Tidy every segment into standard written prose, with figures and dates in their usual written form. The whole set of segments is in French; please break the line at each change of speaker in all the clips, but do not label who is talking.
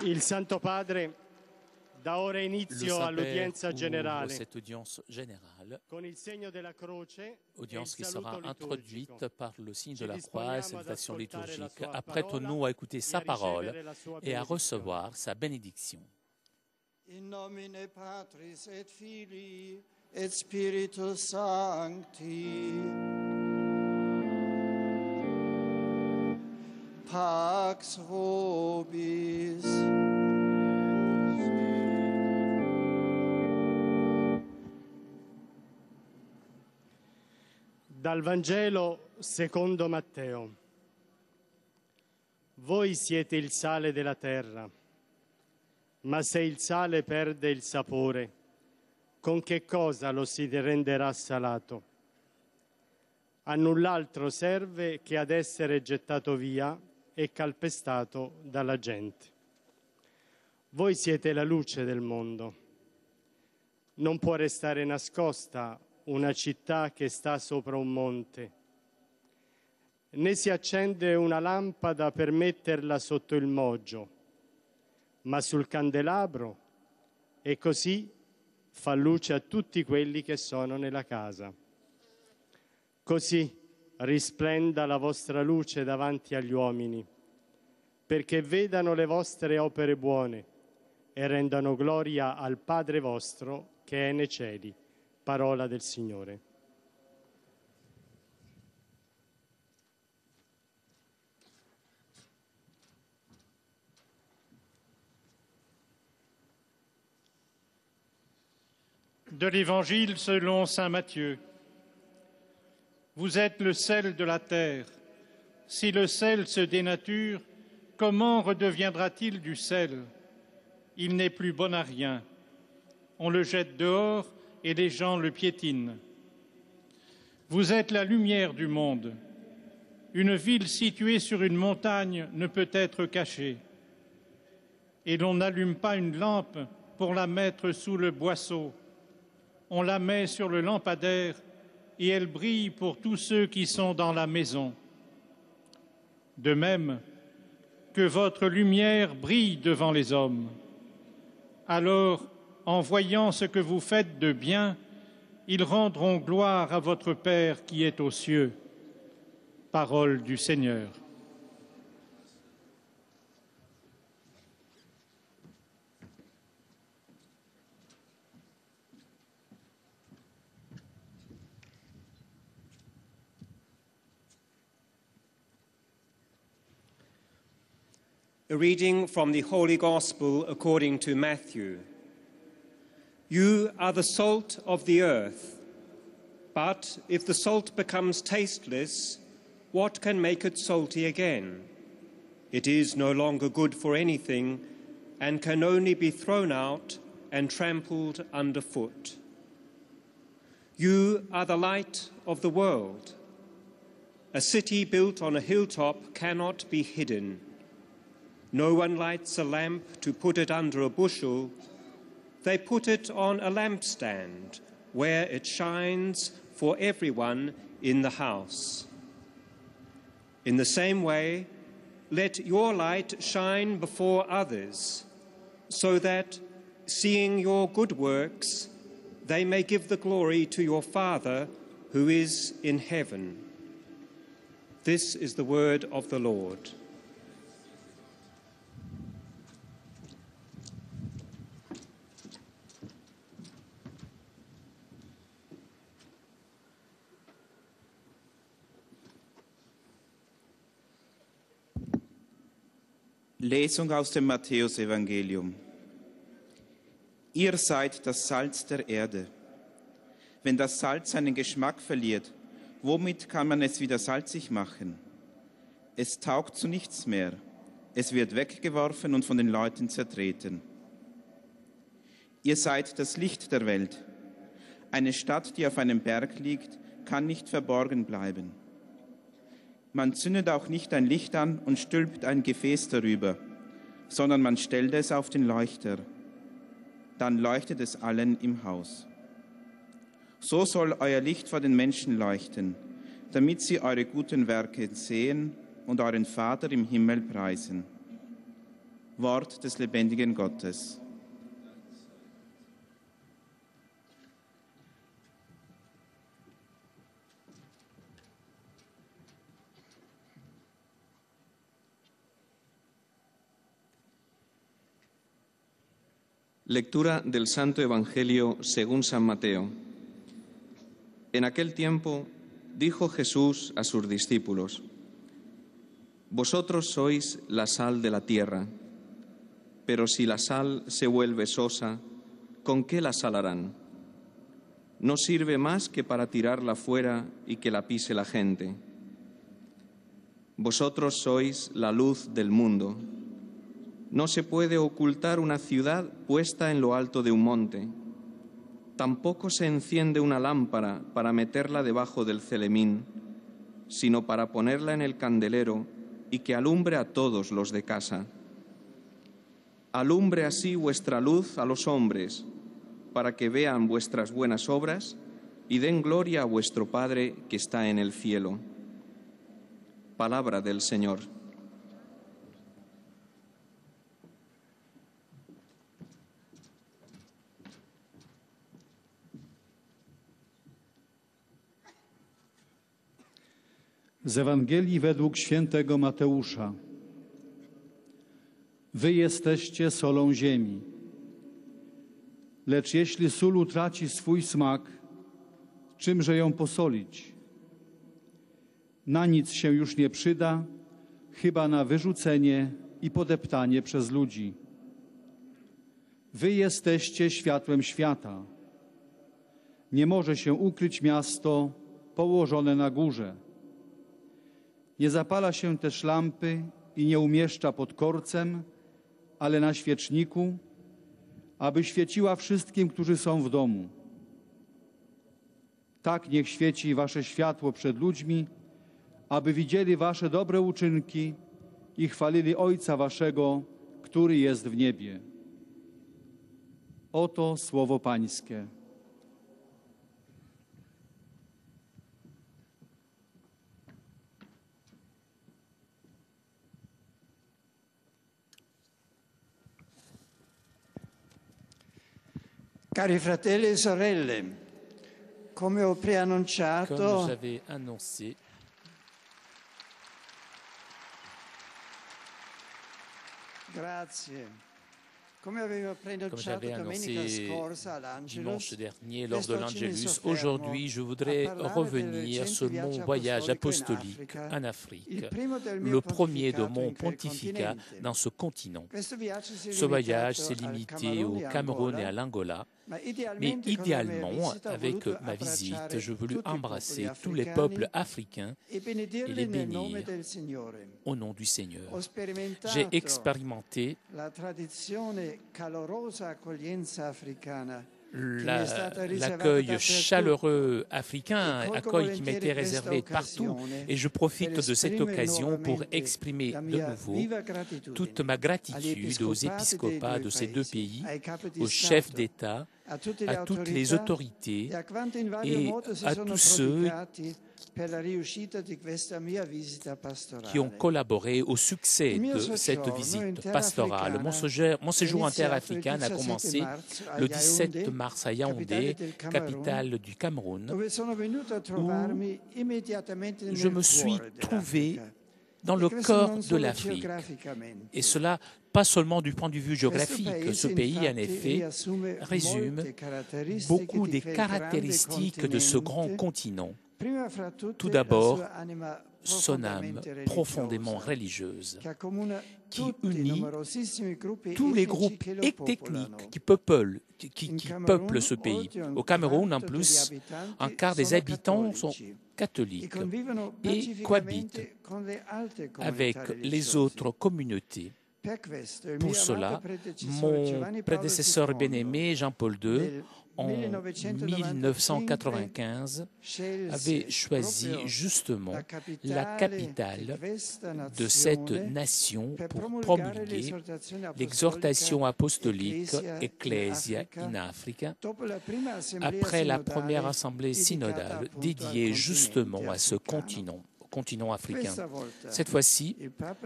Il Santo Padre dà ora inizio all'udienza generale,
cette audience générale,
con il segno della croce,
audience qui
e il
sera
saluto
introduite
liturgico.
par le signe
Ci
de la croix et
disponiamo ad
salutation
ascoltare la
liturgique.
sua
Apprêtons-nous
parola
à écouter
e
sa
a
parole
ricevere la sua
et à
benedizione.
recevoir sa bénédiction.
In nomine Patris et Filii et Spiritus Sancti. Pax vobis.
Dal Vangelo secondo Matteo. Voi siete il sale della terra, ma se il sale perde il sapore, con che cosa lo si renderà salato? A null'altro serve che ad essere gettato via e calpestato dalla gente. Voi siete la luce del mondo. Non può restare nascosta una città che sta sopra un monte, né si accende una lampada per metterla sotto il moggio, ma sul candelabro, e così fa luce a tutti quelli che sono nella casa. Così risplenda la vostra luce davanti agli uomini, perché vedano le vostre opere buone e rendano gloria al Padre vostro che è nei cieli. Parola del Signore.
De l'Évangile selon saint Matthieu. Vous êtes le sel de la terre. Si le sel se dénature, comment redeviendra-t-il du sel? Il n'est plus bon à rien. On le jette dehors et les gens le piétinent. Vous êtes la lumière du monde. Une ville située sur une montagne ne peut être cachée. Et l'on n'allume pas une lampe pour la mettre sous le boisseau. On la met sur le lampadaire et elle brille pour tous ceux qui sont dans la maison. De même, que votre lumière brille devant les hommes. Alors, en voyant ce que vous faites de bien, ils rendront gloire à votre Père qui est aux cieux. Parole du Seigneur.
A reading from the Holy Gospel according to Matthew. You are the salt of the earth, but if the salt becomes tasteless, what can make it salty again? It is no longer good for anything and can only be thrown out and trampled underfoot. You are the light of the world. A city built on a hilltop cannot be hidden. No one lights a lamp to put it under a bushel. They put it on a lampstand where it shines for everyone in the house. In the same way, let your light shine before others, so that, seeing your good works, they may give the glory to your Father who is in heaven. This is the word of the Lord.
Lesung aus dem Matthäusevangelium. Ihr seid das Salz der Erde. Wenn das Salz seinen Geschmack verliert, womit kann man es wieder salzig machen? Es taugt zu nichts mehr. Es wird weggeworfen und von den Leuten zertreten. Ihr seid das Licht der Welt. Eine Stadt, die auf einem Berg liegt, kann nicht verborgen bleiben. Man zündet auch nicht ein Licht an und stülpt ein Gefäß darüber, sondern man stellt es auf den Leuchter. Dann leuchtet es allen im Haus. So soll euer Licht vor den Menschen leuchten, damit sie eure guten Werke sehen und euren Vater im Himmel preisen. Wort des lebendigen Gottes.
Lectura del Santo Evangelio según San Mateo. En aquel tiempo dijo Jesús a sus discípulos: Vosotros sois la sal de la tierra, pero si la sal se vuelve sosa, ¿con qué la salarán? No sirve más que para tirarla fuera y que la pise la gente. Vosotros sois la luz del mundo. No se puede ocultar una ciudad puesta en lo alto de un monte. Tampoco se enciende una lámpara para meterla debajo del celemín, sino para ponerla en el candelero y que alumbre a todos los de casa. Alumbre así vuestra luz a los hombres, para que vean vuestras buenas obras y den gloria a vuestro Padre que está en el cielo. Palabra del Señor.
Z Ewangelii według świętego Mateusza. Wy jesteście solą ziemi. Lecz jeśli sól utraci swój smak, czymże ją posolić? Na nic się już nie przyda, chyba na wyrzucenie i podeptanie przez ludzi. Wy jesteście światłem świata. Nie może się ukryć miasto położone na górze. Nie zapala się też lampy i nie umieszcza pod korcem, ale na świeczniku, aby świeciła wszystkim, którzy są w domu. Tak niech świeci wasze światło przed ludźmi, aby widzieli wasze dobre uczynki i chwalili Ojca waszego, który jest w niebie. Oto słowo Pańskie.
Cari fratelli e sorelle, come ho
Comme
preannunciato,
j'avais annoncé,
grazie. Come avevo
comme
preannunciato
j'avais
domenica
annoncé
scorsa all'Angelus,
dimanche dernier lors de
quest'oggi mi
l'Angelus,
soffermo
aujourd'hui je voudrais
a parlare
revenir
del
sur
recente
mon
viaggio
voyage
apostolico
apostolique
in
en
Africa,
Afrique,
il primo del mio
le premier de
pontificato
mon
in quel
pontificat
continente.
dans ce continent.
Questo viaggio si è
Ce voyage
limitato
s'est
al
limité au
Camerun
Cameroun et à
Angola,
l'Angola,
ma
mais idéalement,
visita, ho
avec
voluto
ma visite,
abbracciare
je voulus
tutti i
embrasser
popoli
tous les
africani
peuples africains
e benedirli
et les
nel nome
bénir
del Signore.
au nom du Seigneur.
Ho sperimentato
J'ai expérimenté
la tradizione calorosa accoglienza africana che mi è stata riservata
l'accueil
dappertutto.
chaleureux africain,
E colgo
accueil qui
volentieri
m'était réservé
questa
partout.
occasione
Et je profite
per
de cette
esprimere
occasion pour
nuovamente
exprimer
la
de
mia
nouveau
viva gratitudine
toute ma
agli
gratitude aux
episcopati
épiscopats
dei
de ces
due
deux
paesi,
pays,
ai capi di
aux chefs
Stato,
d'État,
a tutte
à toutes les autorités
e a quanti in vario
et
modo si
à
sono
tous ceux
prodigati per la riuscita di questa mia visita pastorale.
qui ont collaboré au succès
Il mio
de cette
soggiorno in
visite
terra
pastorale.
africana
Mon séjour en terre
iniziato il
africaine a
17
commencé
marzo a
le 17
Yaoundé,
mars à
capitale
Yaoundé,
del Camerun,
capitale du Cameroun,
dove sono venuto a trovarmi immediatamente nel
je me suis
cuore
trouvé
dell'Africa.
dans
E
le
questo
cœur
non
de
solo
l'Afrique.
geograficamente.
Et cela, pas seulement du point de vue géographique.
Questo
Ce
paese,
pays, en
infatti,
effet,
riassume
résume
molte caratteristiche
beaucoup
di
des
quel grande
caractéristiques de ce grand
continente.
continent.
Prima fra tutte,
Tout d'abord,
la sua anima
son âme profondément religieuse, qui unit tous les groupes ethniques qui peuplent ce pays. Au Cameroun, en plus, un quart des habitants sont catholiques et cohabitent avec les autres communautés. Pour cela, mon prédécesseur bien-aimé, Jean-Paul II, en 1995, avait choisi justement la capitale de cette nation pour promulguer l'exhortation apostolique Ecclesia in Africa, après la première assemblée synodale dédiée justement à ce continent continent africain. Cette fois-ci,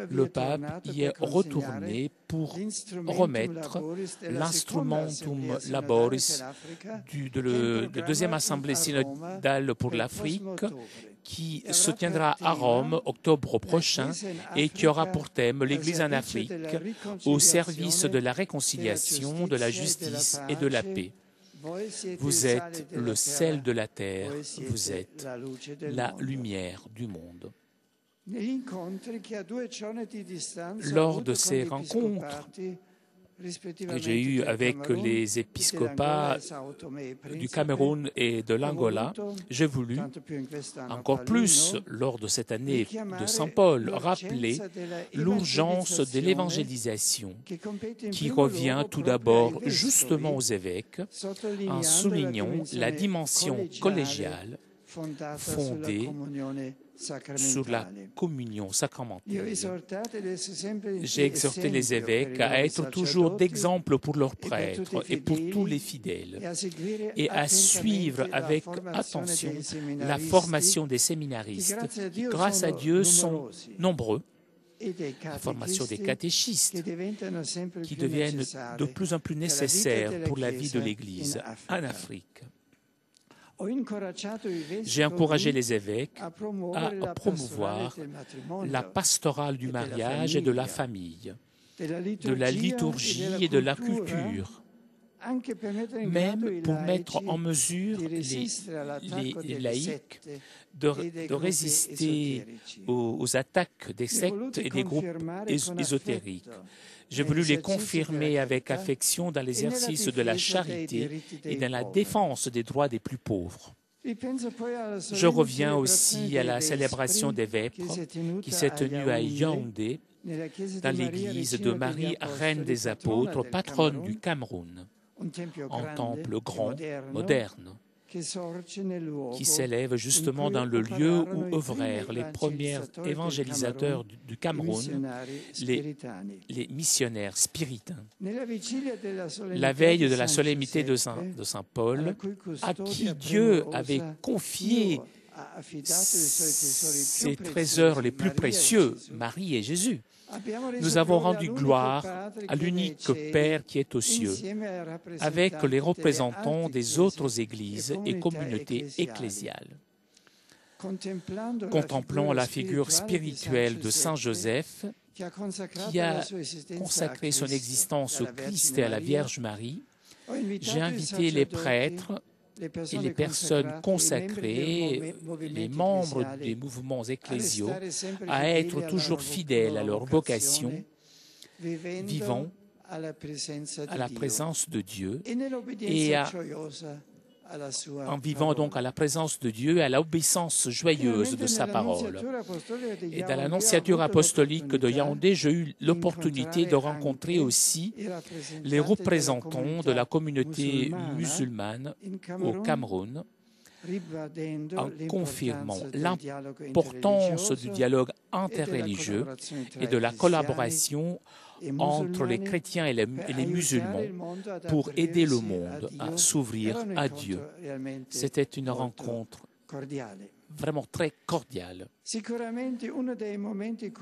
le pape y est retourné pour remettre l'instrumentum laboris de la deuxième assemblée synodale pour l'Afrique qui se tiendra à Rome octobre prochain et qui aura pour thème l'Église en Afrique au service de la réconciliation, de la justice et de la paix. Vous êtes le sel de la terre, vous êtes la lumière du monde. Lors de ces rencontres que j'ai eues avec les épiscopats du Cameroun et de l'Angola, j'ai voulu, encore plus lors de cette année de Saint Paul, rappeler l'urgence de l'évangélisation qui revient tout d'abord justement aux évêques en soulignant la dimension collégiale fondée sur la communion sacramentelle. J'ai exhorté les évêques à être toujours d'exemple pour leurs prêtres et pour tous les fidèles et à suivre avec attention la formation des séminaristes qui, grâce à Dieu, sont nombreux, la formation des catéchistes qui deviennent de plus en plus nécessaires pour la vie de l'Église en Afrique. J'ai encouragé les évêques à promouvoir la pastorale du mariage et de la famille, de la liturgie et de la culture, même pour mettre en mesure les laïcs de résister aux attaques des sectes et des groupes ésotériques. J'ai voulu les confirmer avec affection dans l'exercice de la charité et dans la défense des droits des plus pauvres. Je reviens aussi à la célébration des vêpres qui s'est tenue à Yaoundé, dans l'église de Marie, Reine des Apôtres, patronne du Cameroun, un temple grand, moderne, qui s'élève justement dans le lieu où œuvrèrent les premiers évangélisateurs du Cameroun, les missionnaires spiritains. La veille de la solennité de Saint Paul, à qui Dieu avait confié ses trésors les plus précieux, Marie et Jésus, nous avons rendu gloire à l'unique Père qui est aux cieux, avec les représentants des autres églises et communautés ecclésiales. Contemplant la figure spirituelle de Saint Joseph, qui a consacré son existence au Christ et à la Vierge Marie, j'ai invité les prêtres et les personnes consacrées, les membres des mouvements ecclésiaux, à être toujours fidèles à leur vocation, vivant à la présence de Dieu et en vivant donc à la présence de Dieu et à l'obéissance joyeuse de sa parole. Et dans l'annonciature apostolique de Yaoundé, j'ai eu l'opportunité de rencontrer aussi les représentants de la communauté musulmane au Cameroun, en confirmant l'importance du dialogue interreligieux et de la collaboration entre les chrétiens et les musulmans pour aider le monde à s'ouvrir à Dieu. C'était une rencontre vraiment très cordiale.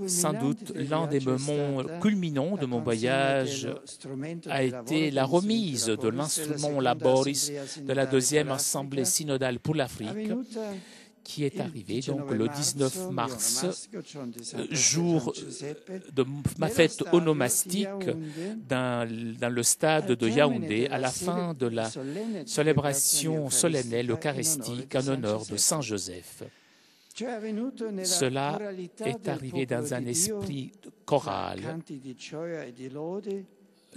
Sans doute, l'un des moments culminants de mon voyage a été la remise de l'instrument Laboris de la deuxième Assemblée synodale pour l'Afrique, qui est arrivé donc le 19 mars, jour de ma fête onomastique dans le stade de Yaoundé, à la fin de la célébration solennelle eucharistique en honneur de Saint Joseph. Cela est arrivé dans un esprit choral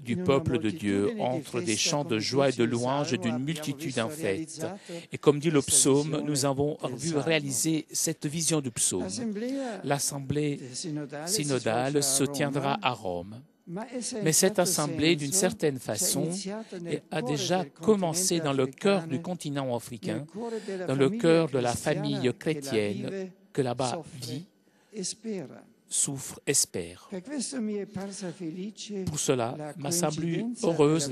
du peuple de Dieu, entre des chants de joie et de louange d'une multitude en fête. Et comme dit le psaume, nous avons vu réaliser cette vision du psaume. L'assemblée synodale se tiendra à Rome. Mais cette assemblée, d'une certaine façon, a déjà commencé dans le cœur du continent africain, dans le cœur de la famille chrétienne que là-bas vit, souffre, espère. Pour cela, m'a semblé heureuse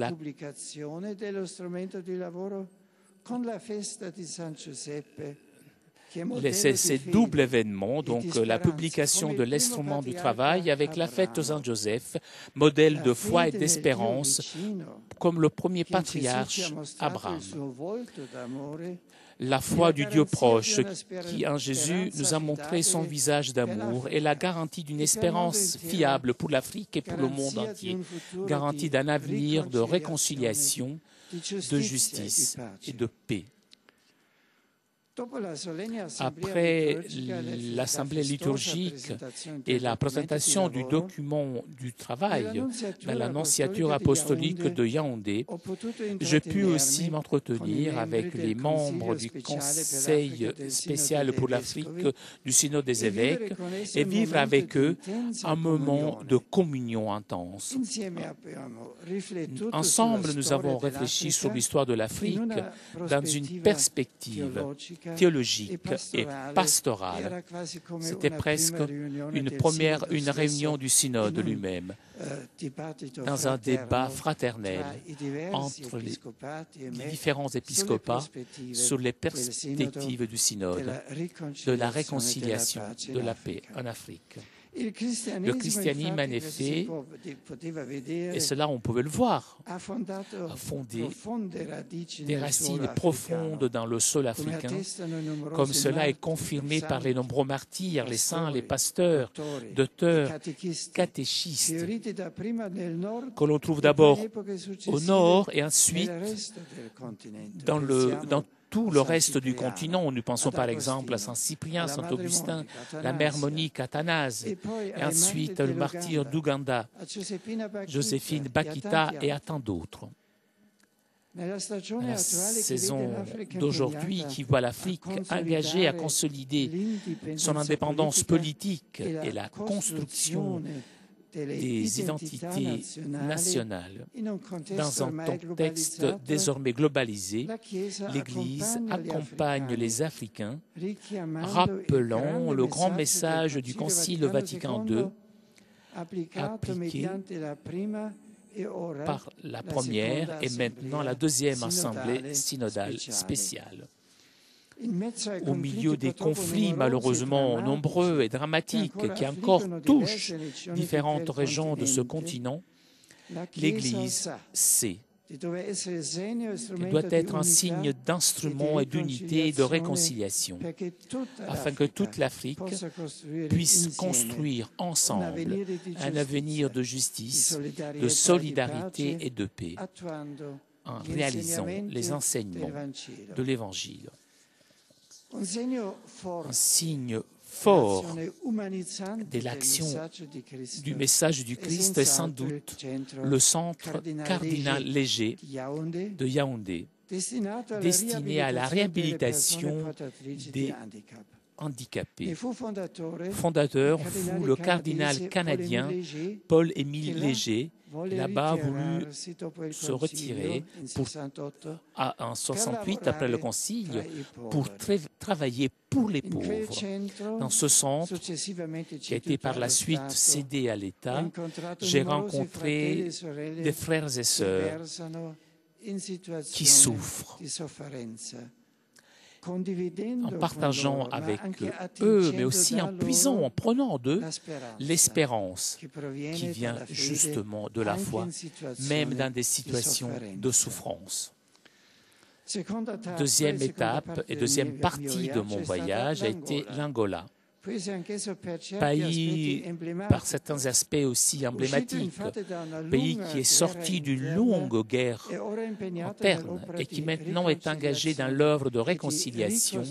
ces doubles événements, donc la publication de l'instrument du travail avec la fête de Saint-Joseph, modèle de foi et d'espérance, comme le premier patriarche Abraham. La foi du Dieu proche qui, en Jésus, nous a montré son visage d'amour et la garantie d'une espérance fiable pour l'Afrique et pour le monde entier, garantie d'un avenir de réconciliation, de justice et de paix. Après l'assemblée liturgique et la présentation du document du travail dans l'annonciature apostolique de Yaoundé, je pus aussi m'entretenir avec les membres du Conseil spécial pour l'Afrique du Synode des évêques et vivre avec eux un moment de communion intense. Ensemble, nous avons réfléchi sur l'histoire de l'Afrique dans une perspective théologique et pastorale. C'était presque une réunion du synode lui-même, dans un débat fraternel entre les différents épiscopats sur les perspectives du synode, de la réconciliation, de la paix en Afrique. Le christianisme, en effet, et cela on pouvait le voir, a fondé des racines profondes dans le sol africain, comme cela est confirmé par les nombreux martyrs, les saints, les pasteurs, docteurs, catéchistes, que l'on trouve d'abord au nord et ensuite dans tout le reste du continent. Nous pensons par exemple à Saint Cyprien, Saint Augustin, la mère Monique, Athanase, et ensuite le martyr d'Ouganda, Joséphine Bakita et à tant d'autres. La saison d'aujourd'hui qui voit l'Afrique engagée à consolider son indépendance politique et la construction des identités nationales. Dans un contexte désormais globalisé, l'Église accompagne les Africains, rappelant le grand message du Concile Vatican II, appliqué par la première et maintenant la deuxième assemblée synodale spéciale. Au milieu des conflits malheureusement nombreux et dramatiques qui encore touchent différentes régions de ce continent, l'Église sait qu'elle doit être un signe d'instrument et d'unité et de réconciliation, afin que toute l'Afrique puisse construire ensemble un avenir de justice, de solidarité et de paix, en réalisant les enseignements de l'Évangile. Un signe fort de l'action du message du Christ est sans doute le centre cardinal léger de Yaoundé, destiné à la réhabilitation des handicapés. Fondateur fut le cardinal canadien Paul-Émile Léger. Là-bas, a voulu se retirer en 68, après le Concile, pour travailler pour les pauvres. Dans ce centre, qui a été par la suite cédé à l'État, j'ai rencontré des frères et sœurs qui souffrent. En partageant avec eux, mais aussi en puisant, en prenant d'eux l'espérance qui vient justement de la foi, même dans des situations de souffrance. Deuxième étape et deuxième partie de mon voyage a été l'Angola. Pays par certains aspects aussi emblématiques, pays qui est sorti d'une longue guerre interne et qui maintenant est engagé dans l'œuvre de réconciliation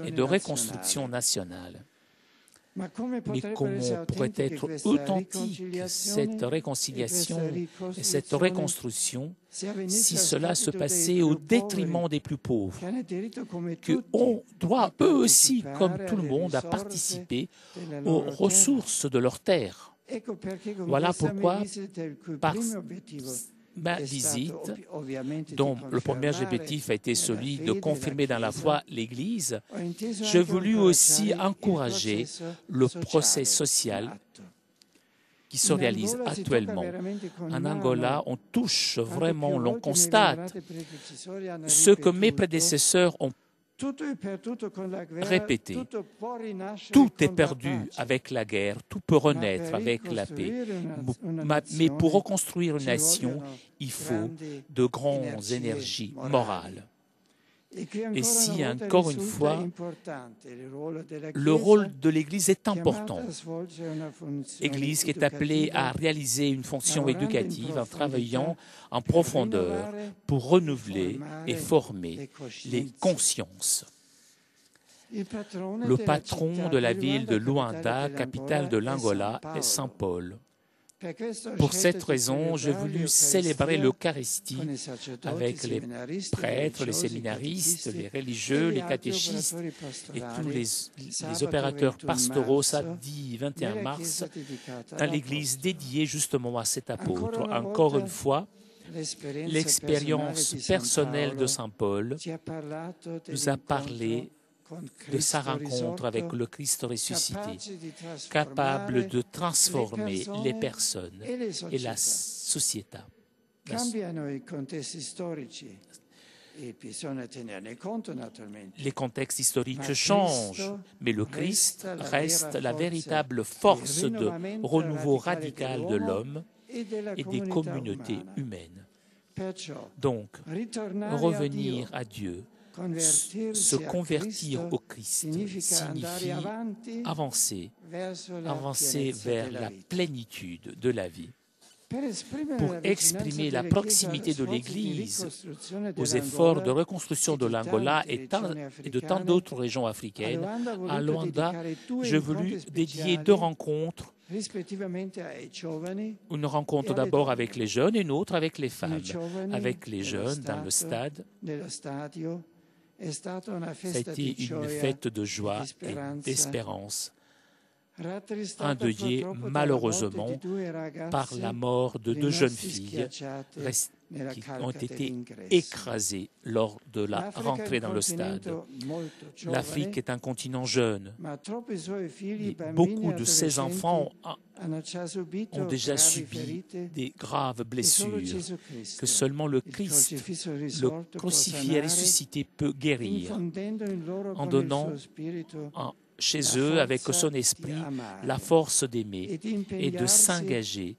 et de reconstruction nationale. Mais comment pourrait être authentique cette réconciliation et cette reconstruction si cela se passait au détriment des plus pauvres, qu'on doit eux aussi, comme tout le monde, à participer aux ressources de leur terre. Voilà pourquoi, par ma visite, dont le premier objectif a été celui de confirmer dans la foi l'Église, j'ai voulu aussi encourager le procès social qui se réalise actuellement. En Angola, on touche vraiment, l'on constate ce que mes prédécesseurs ont répéter. Tout est perdu avec la guerre, tout peut renaître avec la paix. Mais pour reconstruire une nation, il faut de grandes énergies morales. Et si, encore une fois, le rôle de l'Église est important, l'Église qui est appelée à réaliser une fonction éducative en travaillant en profondeur pour renouveler et former les consciences. Le patron de la ville de Luanda, capitale de l'Angola, est Saint Paul. Pour cette raison, j'ai voulu célébrer l'Eucharistie avec les prêtres, les séminaristes, les religieux, les catéchistes et tous les opérateurs pastoraux samedi 21 mars dans l'église dédiée justement à cet apôtre. Encore une fois, l'expérience personnelle de Saint Paul nous a parlé de sa rencontre avec le Christ ressuscité, capable de transformer les personnes et la société. Les contextes historiques changent, mais le Christ reste la véritable force de renouveau radical de l'homme et des communautés humaines. Donc, revenir à Dieu, se convertir au Christ signifie avancer vers la plénitude de la vie. Pour exprimer la proximité de l'Église aux efforts de reconstruction de l'Angola et de tant d'autres régions africaines, à Luanda, j'ai voulu dédier 2 rencontres. Une rencontre d'abord avec les jeunes et une autre avec les femmes. Avec les jeunes dans le stade, ça a été une fête de joie et d'espérance, endeuillée malheureusement par la mort de 2 jeunes filles qui ont été écrasées lors de la rentrée dans le stade. L'Afrique est un continent jeune. Beaucoup de ces enfants ont déjà subi des graves blessures que seulement le Christ, le crucifié et ressuscité, peut guérir en donnant chez eux, avec son esprit, la force d'aimer et de s'engager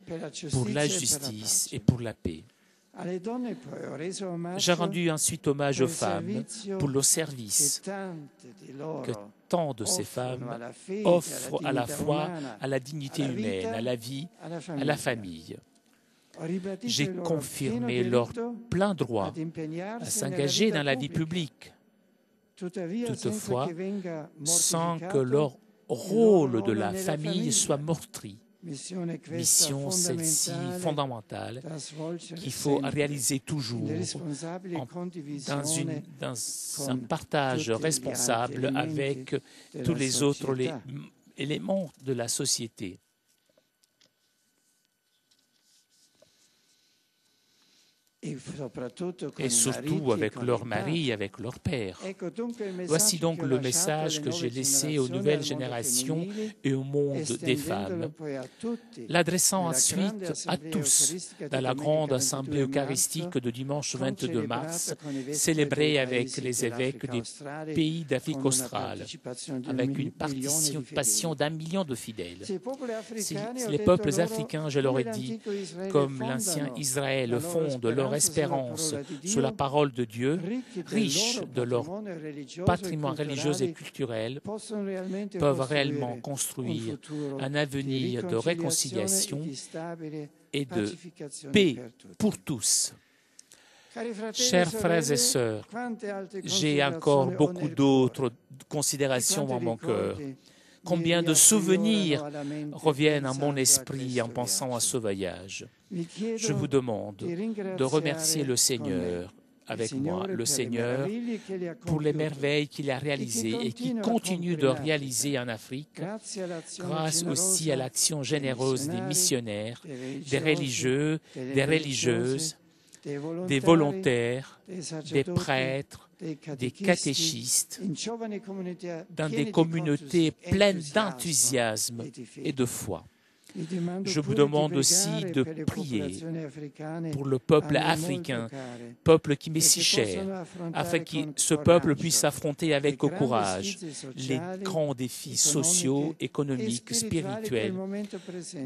pour la justice et pour la paix. J'ai rendu ensuite hommage aux femmes pour le service que tant de ces femmes offrent à la fois à la dignité humaine, à la vie, à la famille. J'ai confirmé leur plein droit à s'engager dans la vie publique, toutefois sans que leur rôle de la famille soit meurtri. Mission celle-ci fondamentale qu'il faut réaliser toujours dans un partage responsable avec tous les autres éléments de la société. Et surtout avec leur mari et avec leur père. Voici donc le message que j'ai laissé aux nouvelles générations et au monde des femmes, l'adressant ensuite à tous dans la grande assemblée eucharistique de dimanche 22 mars, célébrée avec les évêques des pays d'Afrique australe, avec une participation d'1 million de fidèles. Si les peuples africains, je leur ai dit, comme l'ancien Israël, fondent leur espérance sur la parole de Dieu, riches de leur patrimoine religieux et culturel, peuvent réellement construire un avenir de réconciliation et de paix pour tous. Chers frères et sœurs, j'ai encore beaucoup d'autres considérations dans mon cœur. Combien de souvenirs reviennent à mon esprit en pensant à ce voyage. Je vous demande de remercier le Seigneur avec moi, le Seigneur, pour les merveilles qu'il a réalisées et qui continue de réaliser en Afrique, grâce aussi à l'action généreuse des missionnaires, des religieux, des religieuses, des volontaires, des prêtres, des catéchistes, dans des communautés pleines d'enthousiasme et de foi. Je vous demande aussi de prier pour le peuple africain, peuple qui m'est si cher, afin que ce peuple puisse affronter avec courage les grands défis sociaux, économiques, spirituels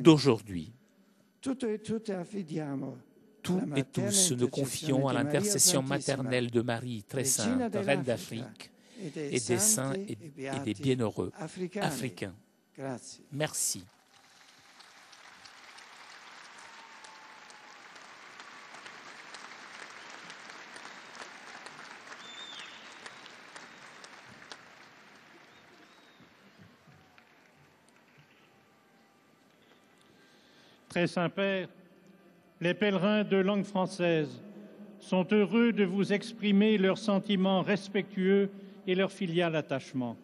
d'aujourd'hui. Toutes et tous nous confions à l'intercession maternelle de Marie, très sainte, Reine d'Afrique, et des saints et des bienheureux africains. Merci.
Très Saint-Père, les pèlerins de langue française sont heureux de vous exprimer leurs sentiments respectueux et leur filial attachement.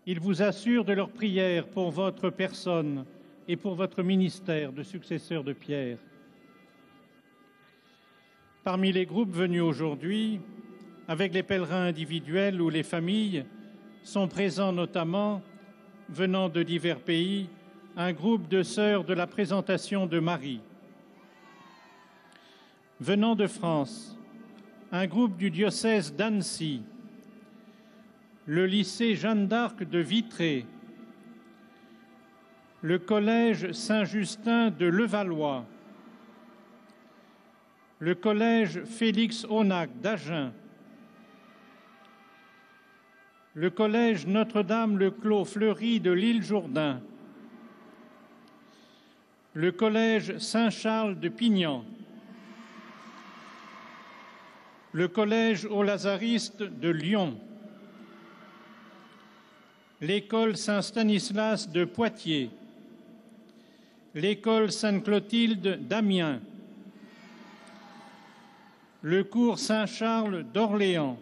Ils vous assurent de leur prière pour votre personne et pour votre ministère de successeur de Pierre. Parmi les groupes venus aujourd'hui, avec les pèlerins individuels ou les familles, sont présents notamment, venant de divers pays, un groupe de sœurs de la présentation de Marie. Venant de France, un groupe du diocèse d'Annecy, le lycée Jeanne d'Arc de Vitré, le collège Saint-Justin de Levallois, le collège Félix-Onac d'Agen, le collège Notre-Dame-le-Clos-Fleury de l'Île-Jourdain, le collège Saint-Charles de Pignan, le collège aux Lazaristes de Lyon, l'école Saint-Stanislas de Poitiers, l'école Sainte-Clotilde d'Amiens, le cours Saint-Charles d'Orléans,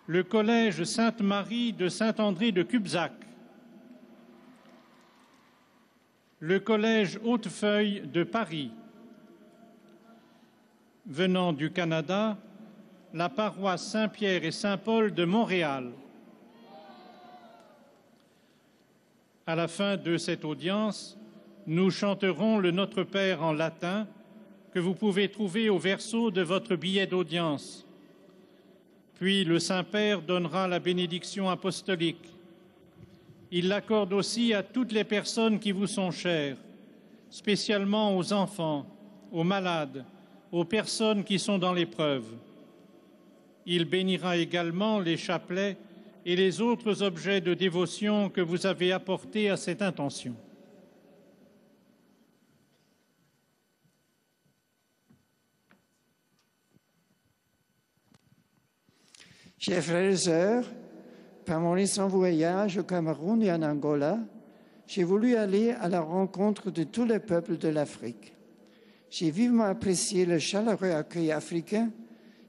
le collège Sainte-Marie de Saint-André de Cubzac, le collège Hautefeuille de Paris. Venant du Canada, la paroisse Saint-Pierre et Saint-Paul de Montréal. À la fin de cette audience, nous chanterons le Notre Père en latin que vous pouvez trouver au verso de votre billet d'audience. Puis le Saint-Père donnera la bénédiction apostolique. Il l'accorde aussi à toutes les personnes qui vous sont chères, spécialement aux enfants, aux malades, aux personnes qui sont dans l'épreuve. Il bénira également les chapelets et les autres objets de dévotion que vous avez apportés à cette intention.
Chers frères et sœurs, par mon récent voyage au Cameroun et en Angola, j'ai voulu aller à la rencontre de tous les peuples de l'Afrique. J'ai vivement apprécié le chaleureux accueil africain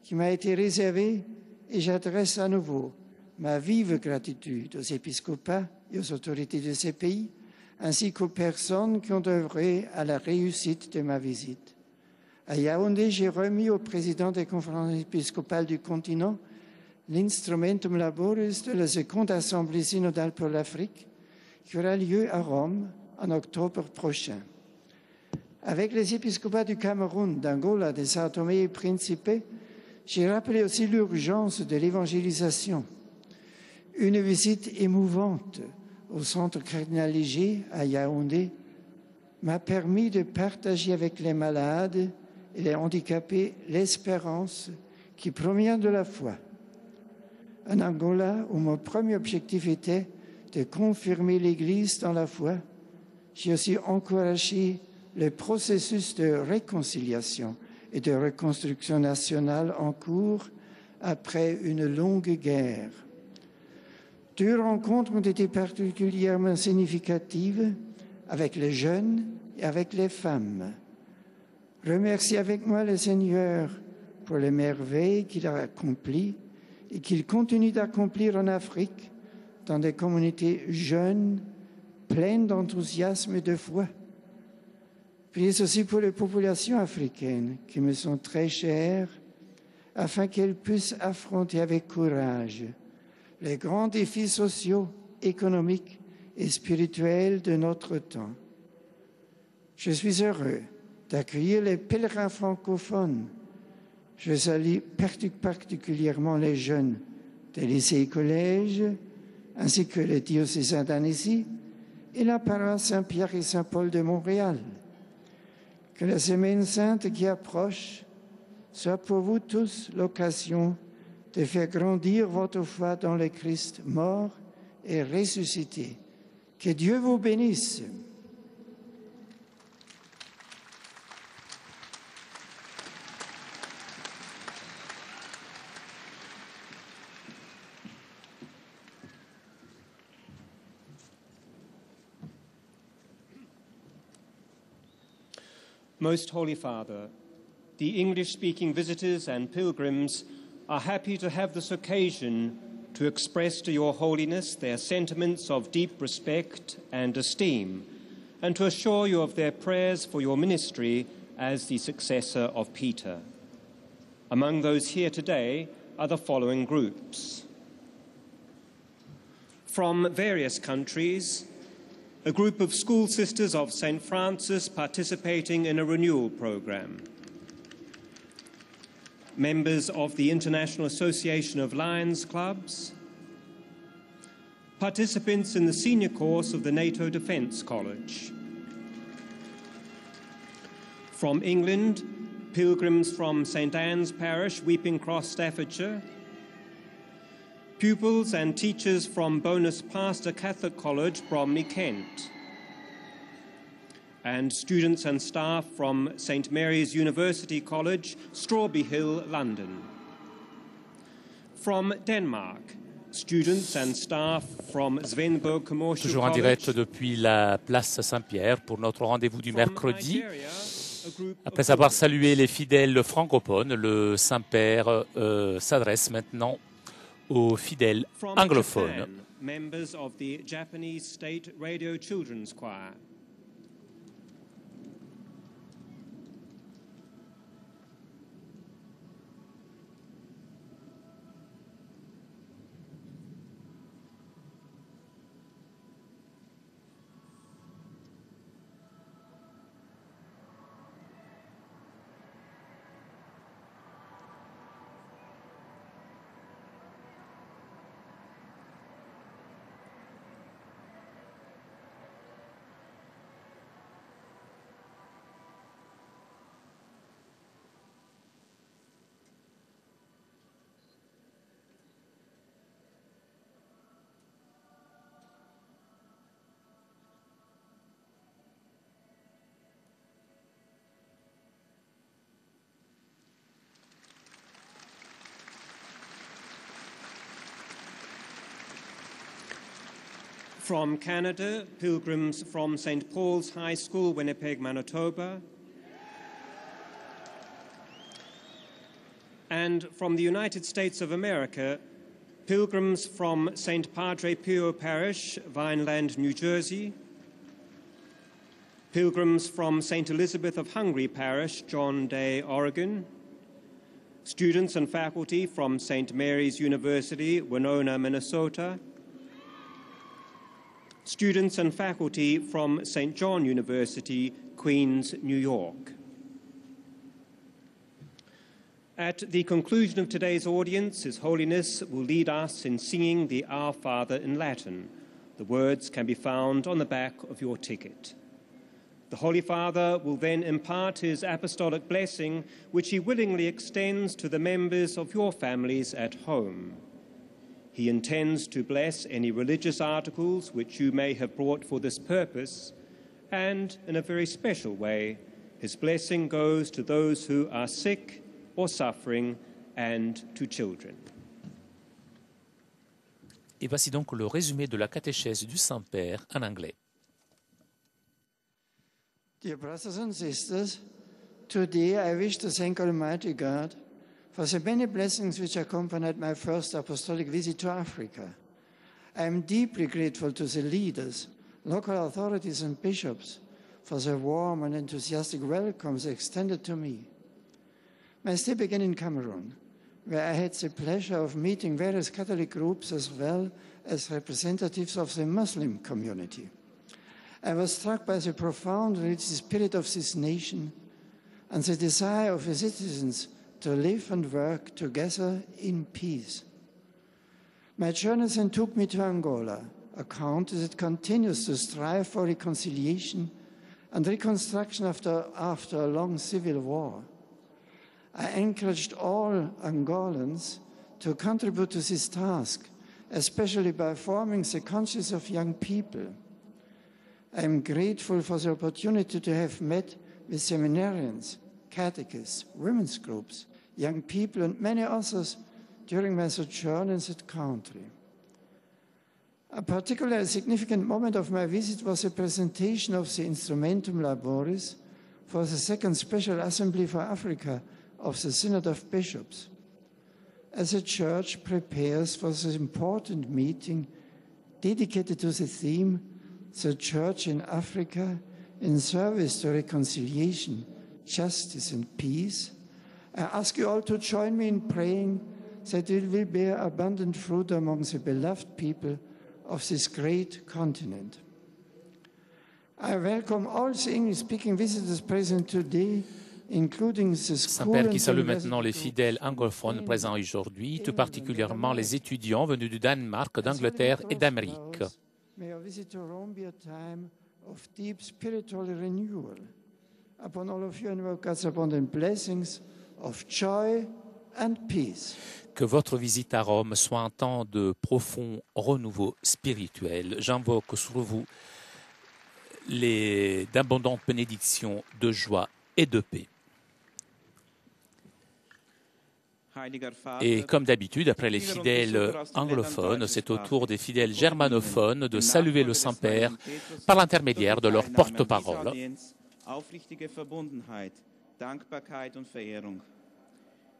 qui m'a été réservé et j'adresse à nouveau ma vive gratitude aux épiscopats et aux autorités de ces pays, ainsi qu'aux personnes qui ont œuvré à la réussite de ma visite. À Yaoundé, j'ai remis au président des conférences épiscopales du continent l'Instrumentum Laboris de la seconde Assemblée synodale pour l'Afrique, qui aura lieu à Rome en octobre prochain. Avec les épiscopats du Cameroun, d'Angola, de Sao Tomé et Principe, j'ai rappelé aussi l'urgence de l'évangélisation. Une visite émouvante au centre cardinal Léger à Yaoundé m'a permis de partager avec les malades et les handicapés l'espérance qui provient de la foi. En Angola, où mon premier objectif était de confirmer l'Église dans la foi, j'ai aussi encouragé le processus de réconciliation et de reconstruction nationale en cours après une longue guerre. Deux rencontres ont été particulièrement significatives avec les jeunes et avec les femmes. Remerciez avec moi le Seigneur pour les merveilles qu'il a accomplies et qu'il continue d'accomplir en Afrique dans des communautés jeunes, pleines d'enthousiasme et de foi. Priez aussi pour les populations africaines qui me sont très chères, afin qu'elles puissent affronter avec courage les grands défis sociaux, économiques et spirituelle de notre temps. Je suis heureux d'accueillir les pèlerins francophones. Je salue particulièrement les jeunes des lycées et collèges, ainsi que les diocésains d'Annecy et la paroisse Saint-Pierre et Saint-Paul de Montréal. Que la Semaine Sainte qui approche soit pour vous tous l'occasion de faire grandir votre foi dans le Christ mort et ressuscité. Que Dieu vous bénisse.
Most Holy Father, the English-speaking visitors and pilgrims are happy to have this occasion to express to your holiness their sentiments of deep respect and esteem, and to assure you of their prayers for your ministry as the successor of Peter. Among those here today are the following groups. From various countries, a group of school sisters of St. Francis participating in a renewal program. Members of the International Association of Lions Clubs. Participants in the senior course of the NATO Defence College. From England, pilgrims from St. Anne's Parish, Weeping Cross, Staffordshire. Pupils and teachers from Bonus Pastor Catholic College, Bromley, Kent. And students and staff from St. Mary's University College, Strawberry Hill, London. From Denmark, students and staff from Svendborg Commercial
Toujours en
College.
direct depuis la place Saint-Pierre pour notre rendez-vous du mercredi. Après avoir salué les fidèles francophones, le Saint-Père s'adresse maintenant aux fidèles anglophones.
Japan, members of the Japanese State Radio Children's Choir. From Canada, pilgrims from St. Paul's High School, Winnipeg, Manitoba. And from the United States of America, pilgrims from St. Padre Pio Parish, Vineland, New Jersey. Pilgrims from St. Elizabeth of Hungary Parish, John Day, Oregon. Students and faculty from St. Mary's University, Winona, Minnesota. Students and faculty from St. John University, Queens, New York. At the conclusion of today's audience, His Holiness will lead us in singing the Our Father in Latin. The words can be found on the back of your ticket. The Holy Father will then impart his apostolic blessing, which he willingly extends to the members of your families at home. He intends to bless any religious articles which you may have brought for this purpose, and in a very special way, his blessing goes to those who are sick or suffering and to children.
Et voici donc le résumé de la catéchèse du Saint-Père en anglais.
Dear brothers and sisters, today I wish to thank Almighty God for the many blessings which accompanied my first apostolic visit to Africa. I am deeply grateful to the leaders, local authorities and bishops for their warm and enthusiastic welcomes extended to me. My stay began in Cameroon, where I had the pleasure of meeting various Catholic groups as well as representatives of the Muslim community. I was struck by the profound religious spirit of this nation and the desire of the citizens to live and work together in peace. My journey then took me to Angola, a country that continues to strive for reconciliation and reconstruction after a long civil war. I encouraged all Angolans to contribute to this task, especially by forming the conscience of young people. I am grateful for the opportunity to have met with seminarians, catechists, women's groups, young people, and many others during my sojourn in that country. A particularly significant moment of my visit was the presentation of the Instrumentum Laboris for the Second Special Assembly for Africa of the Synod of Bishops. As the Church prepares for this important meeting dedicated to the theme, the Church in Africa in service to reconciliation, justice and peace, I ask you all to join me in praying that it will bear abundant fruit among the beloved people of this great continent. I welcome all the English-speaking visitors present today, including the
Saint-Père qui salue maintenant les fidèles anglophones présents aujourd'hui, tout particulièrement les étudiants venus du Danemark, d'Angleterre et d'Amérique.
May your visit to Rome be a time of deep spiritual renewal. Upon all of you, invoke God's abundant blessings of joy and peace.
Que votre visite à Rome soit un temps de profond renouveau spirituel. J'invoque sur vous d'abondantes bénédictions de joie et de paix. Et comme d'habitude, après les fidèles anglophones, c'est au tour des fidèles germanophones de saluer le Saint-Père par l'intermédiaire de leur porte-parole.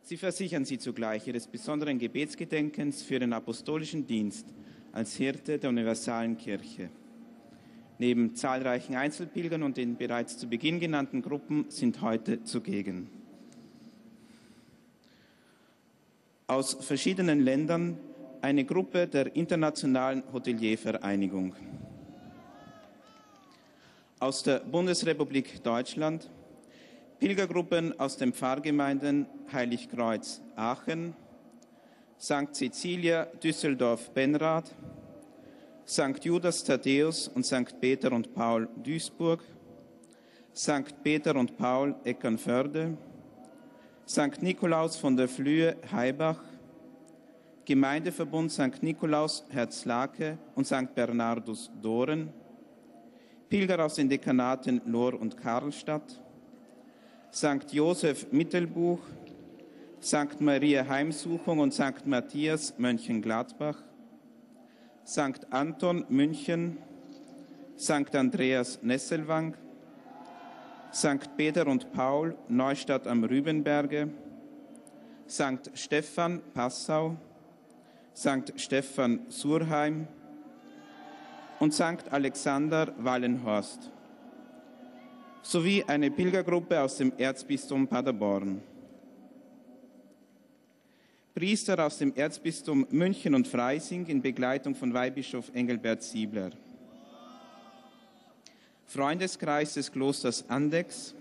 Sie versichern sie zugleich ihres besonderen Gebetsgedenkens für den apostolischen Dienst als Hirte der universalen Kirche. Neben zahlreichen Einzelpilgern und den bereits zu Beginn genannten Gruppen sind heute zugegen. Aus verschiedenen Ländern eine Gruppe der Internationalen Hoteliervereinigung. Aus der Bundesrepublik Deutschland Pilgergruppen aus den Pfarrgemeinden Heiligkreuz Aachen, St. Cecilia Düsseldorf-Benrath, St. Judas Thaddäus und St. Peter und Paul Duisburg, St. Peter und Paul Eckernförde, St. Nikolaus von der Flühe Heibach, Gemeindeverbund St. Nikolaus Herzlake und St. Bernardus Doren, Pilger aus den Dekanaten Lohr und Karlstadt, St. Josef Mittelbuch, St. Maria Heimsuchung und St. Matthias Mönchengladbach, St. Anton München, St. Andreas Nesselwang, St. Peter und Paul Neustadt am Rübenberge, St. Stephan Passau, St. Stephan Surheim und St. Alexander Wallenhorst, sowie eine Pilgergruppe aus dem Erzbistum Paderborn. Priester aus dem Erzbistum München und Freising in Begleitung von Weihbischof Engelbert Siebler. Freundeskreis des Klosters Andex,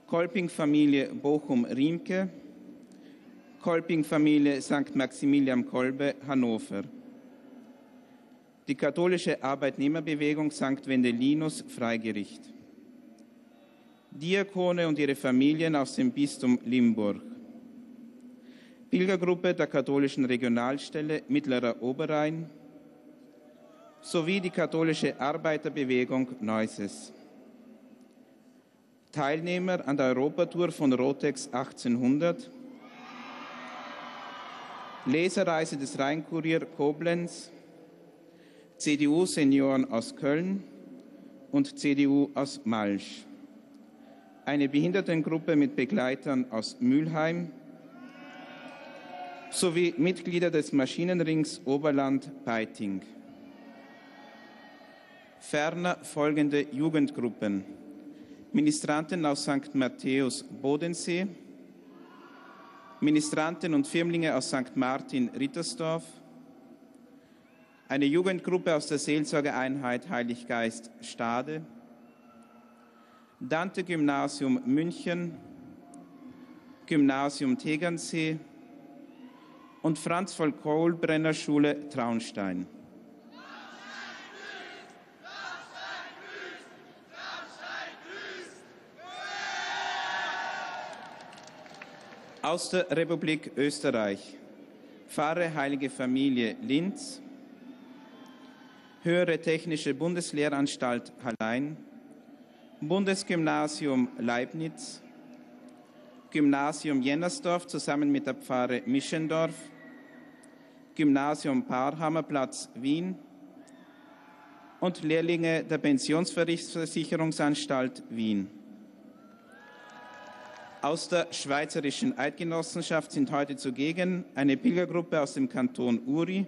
Kolping-Familie Bochum-Riemke, Kolping-Familie St. Maximilian Kolbe, Hannover. Die katholische Arbeitnehmerbewegung St. Wendelinus, Freigericht. Diakone und ihre Familien aus dem Bistum Limburg. Pilgergruppe der katholischen Regionalstelle Mittlerer Oberrhein sowie die katholische Arbeiterbewegung Neuses. Teilnehmer an der Europatour von Rotex 1800, Lesereise des Rheinkurier Koblenz, CDU-Senioren aus Köln und CDU aus Malsch. Eine Behindertengruppe mit Begleitern aus Mülheim sowie Mitglieder des Maschinenrings Oberland-Peiting. Ferner folgende Jugendgruppen: Ministranten aus St. Matthäus Bodensee, Ministranten und Firmlinge aus St. Martin, Rittersdorf, eine Jugendgruppe aus der Seelsorgeeinheit Heiliggeist Stade, Dante-Gymnasium München, Gymnasium Tegernsee und Franz-Volk-Kohlbrenner-Schule Traunstein. Aus der Republik Österreich, Pfarre Heilige Familie Linz, Höhere Technische Bundeslehranstalt Hallein, Bundesgymnasium Leibniz, Gymnasium Jennersdorf zusammen mit der Pfarre Mischendorf, Gymnasium Parhammerplatz Wien und Lehrlinge der Pensionsversicherungsanstalt Wien. Aus der Schweizerischen Eidgenossenschaft sind heute zugegen eine Pilgergruppe aus dem Kanton Uri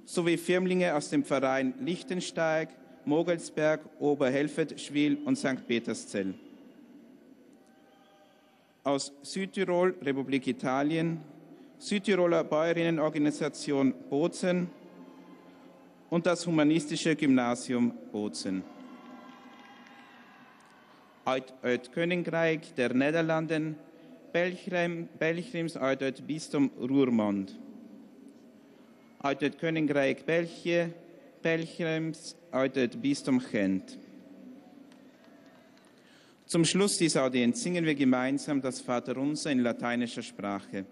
sowie Firmlinge aus dem Verein Lichtensteig, Mogelsberg, Oberhelfetschwil und St. Peterszell. Aus Südtirol, Republik Italien, Südtiroler Bäuerinnenorganisation Bozen und das Humanistische Gymnasium Bozen. Uit Koninkrijk der Nederlanden, Belgiums uit Bistum Roermond. Uit Koninkrijk België, Belgiums uit Bistum Gent. Zum Schluss dieser Audienz singen wir gemeinsam das Vaterunser in lateinischer Sprache.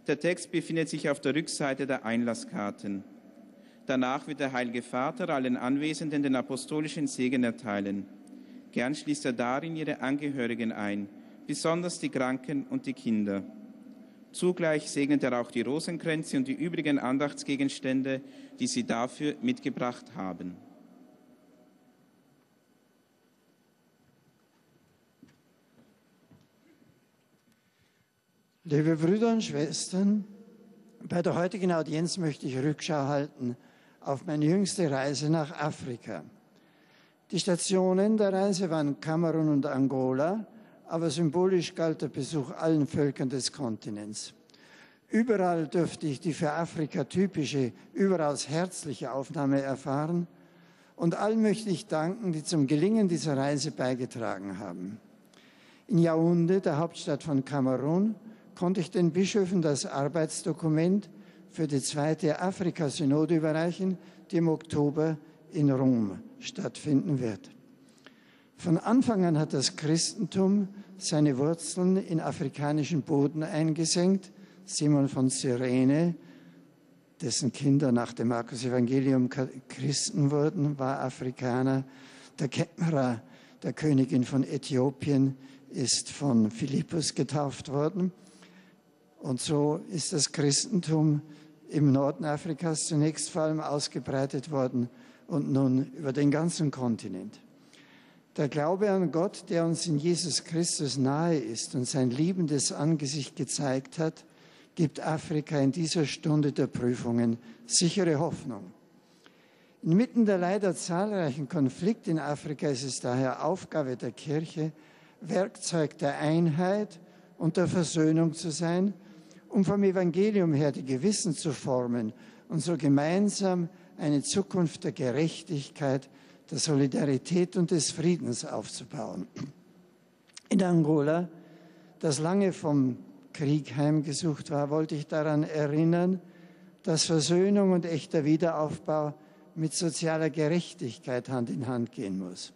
Der Text befindet sich auf der Rückseite der Einlasskarten. Danach wird der Heilige Vater allen Anwesenden den apostolischen Segen erteilen. Gern schließt er darin ihre Angehörigen ein, besonders die Kranken und die Kinder. Zugleich segnet er auch die Rosenkränze und die übrigen Andachtsgegenstände, die sie dafür mitgebracht haben.
Liebe Brüder und Schwestern, bei der heutigen Audienz möchte ich Rückschau halten auf meine jüngste Reise nach Afrika. Die Stationen der Reise waren Kamerun und Angola, aber symbolisch galt der Besuch allen Völkern des Kontinents. Überall dürfte ich die für Afrika typische, überaus herzliche Aufnahme erfahren und allen möchte ich danken, die zum Gelingen dieser Reise beigetragen haben. In Yaoundé, der Hauptstadt von Kamerun, konnte ich den Bischöfen das Arbeitsdokument für die 2. Afrika-Synode überreichen, die im Oktober in Rom stattfinden wird. Von Anfang an hat das Christentum seine Wurzeln in afrikanischen Boden eingesenkt. Simon von Cyrene, dessen Kinder nach dem Markus-Evangelium Christen wurden, war Afrikaner. Der Kämmerer der Königin von Äthiopien ist von Philippus getauft worden. Und so ist das Christentum im Norden Afrikas zunächst vor allem ausgebreitet worden und nun über den ganzen Kontinent. Der Glaube an Gott, der uns in Jesus Christus nahe ist und sein liebendes Angesicht gezeigt hat, gibt Afrika in dieser Stunde der Prüfungen sichere Hoffnung. Inmitten der leider zahlreichen Konflikte in Afrika ist es daher Aufgabe der Kirche, Werkzeug der Einheit und der Versöhnung zu sein, um vom Evangelium her die Gewissen zu formen und so gemeinsam eine Zukunft der Gerechtigkeit, der Solidarität und des Friedens aufzubauen. In Angola, das lange vom Krieg heimgesucht war, wollte ich daran erinnern, dass Versöhnung und echter Wiederaufbau mit sozialer Gerechtigkeit Hand in Hand gehen muss.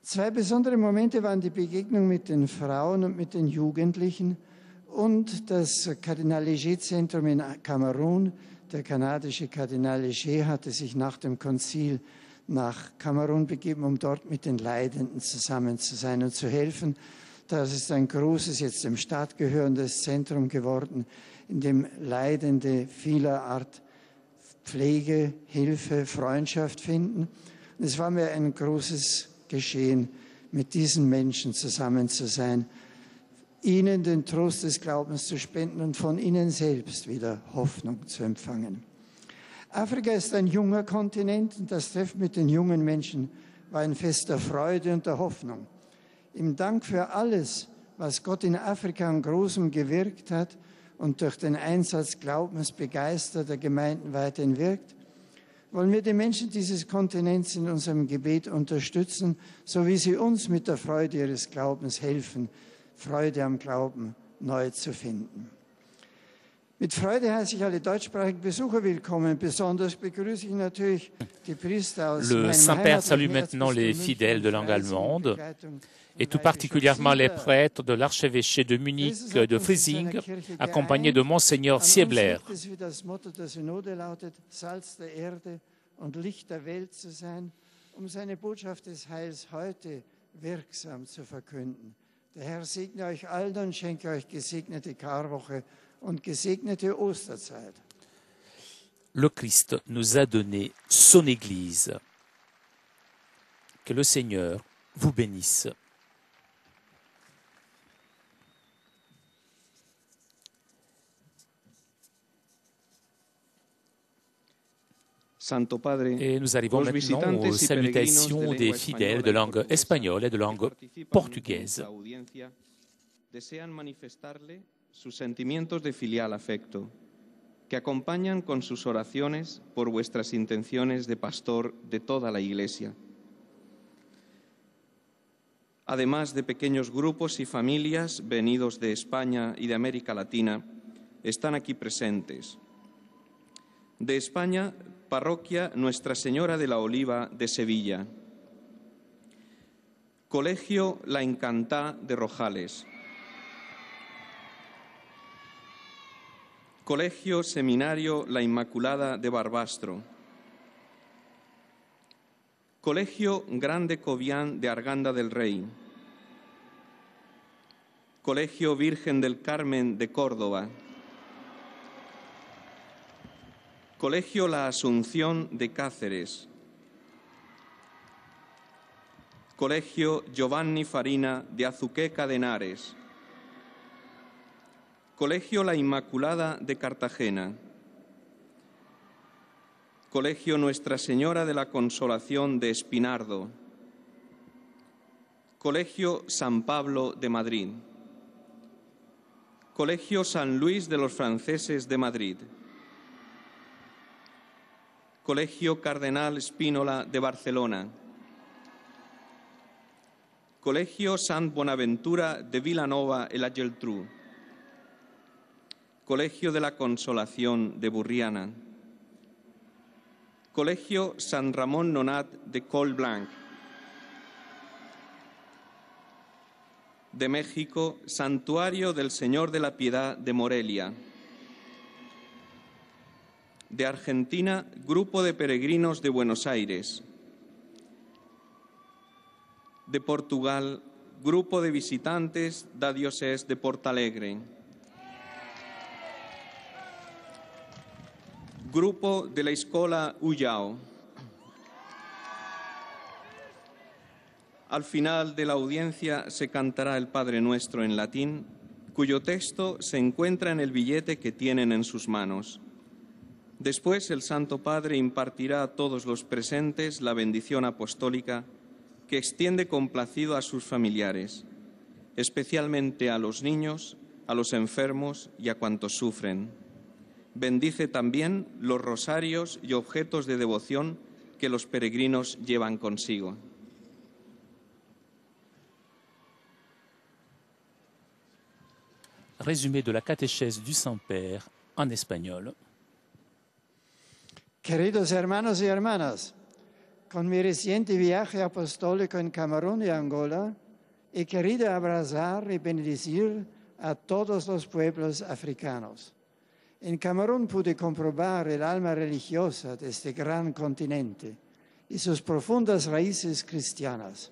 2 besondere Momente waren die Begegnung mit den Frauen und mit den Jugendlichen und das Kardinal Léger-Zentrum in Kamerun. Der kanadische Kardinal Léger hatte sich nach dem Konzil nach Kamerun begeben, um dort mit den Leidenden zusammen zu sein und zu helfen. Das ist ein großes, jetzt dem Staat gehörendes Zentrum geworden, in dem Leidende vieler Art Pflege, Hilfe, Freundschaft finden. Und es war mir ein großes Geschehen, mit diesen Menschen zusammen zu sein, ihnen den Trost des Glaubens zu spenden und von ihnen selbst wieder Hoffnung zu empfangen. Afrika ist ein junger Kontinent und das Treffen mit den jungen Menschen war ein Fest der Freude und der Hoffnung. Im Dank für alles, was Gott in Afrika an Großem gewirkt hat und durch den Einsatz glaubensbegeisterter Gemeinden weiterhin wirkt, wollen wir die Menschen dieses Kontinents in unserem Gebet unterstützen, so wie sie uns mit der Freude ihres Glaubens helfen, Freude am Glauben neu zu finden. Mit Freude heiße ich alle deutschsprachigen Besucher willkommen. Besonders begrüße ich natürlich die Priester aus
Le Saint-Père salue maintenant les fidèles de langue allemande et tout particulièrement les prêtres de l'archevêché de Munich de Freising, accompagnés de Monseigneur Siebler.
Wie das Motto der Synode lautet, Salz der Erde und Licht der Welt zu sein, seine Botschaft des Heils heute wirksam zu verkünden. Der Herr segne euch allen und schenke euch gesegnete Karwoche und gesegnete Osterzeit.
Le Christ nous a donné son Église. Que le Seigneur vous bénisse. Et nous arrivons maintenant aux salutations des fidèles de langue espagnole et de langue portugaise.
Desean manifestarle sus sentimientos de filial afecto, que acompañan con sus oraciones por vuestras intenciones de pastor de toda la Iglesia. Además de pequeños grupos y familias venidos de España y de América Latina, están aquí presentes. De España, Parroquia Nuestra Señora de la Oliva de Sevilla. Colegio La Encantá de Rojales. Colegio Seminario La Inmaculada de Barbastro. Colegio Grande Cobián de Arganda del Rey. Colegio Virgen del Carmen de Córdoba. Colegio La Asunción de Cáceres. Colegio Giovanni Farina de Azuqueca de Henares. Colegio La Inmaculada de Cartagena. Colegio Nuestra Señora de la Consolación de Espinardo. Colegio San Pablo de Madrid. Colegio San Luis de los Franceses de Madrid. Colegio Cardenal Spínola de Barcelona. Colegio Sant Bonaventura de Vilanova y la Geltrú. Colegio de la Consolación de Burriana. Colegio San Ramón Nonat de Col Blanc. De México, Santuario del Señor de la Piedad de Morelia. De Argentina, Grupo de Peregrinos de Buenos Aires. De Portugal, Grupo de Visitantes da Diocés de Portalegre. Grupo de la Escola Ullao. Al final de la audiencia se cantará el Padre Nuestro en latín, cuyo texto se encuentra en el billete que tienen en sus manos. Después el Santo Padre impartirá a todos los presentes la bendición apostólica que extiende complacido a sus familiares, especialmente a los niños, a los enfermos y a cuantos sufren. Bendice también los rosarios y objetos de devoción que los peregrinos llevan consigo.
Résumé de la catéchèse du Saint-Père en espagnol.
Queridos hermanos y hermanas, con mi reciente viaje apostólico en Camerún y Angola, he querido abrazar y bendecir a todos los pueblos africanos. En Camerún pude comprobar el alma religiosa de este gran continente y sus profundas raíces cristianas.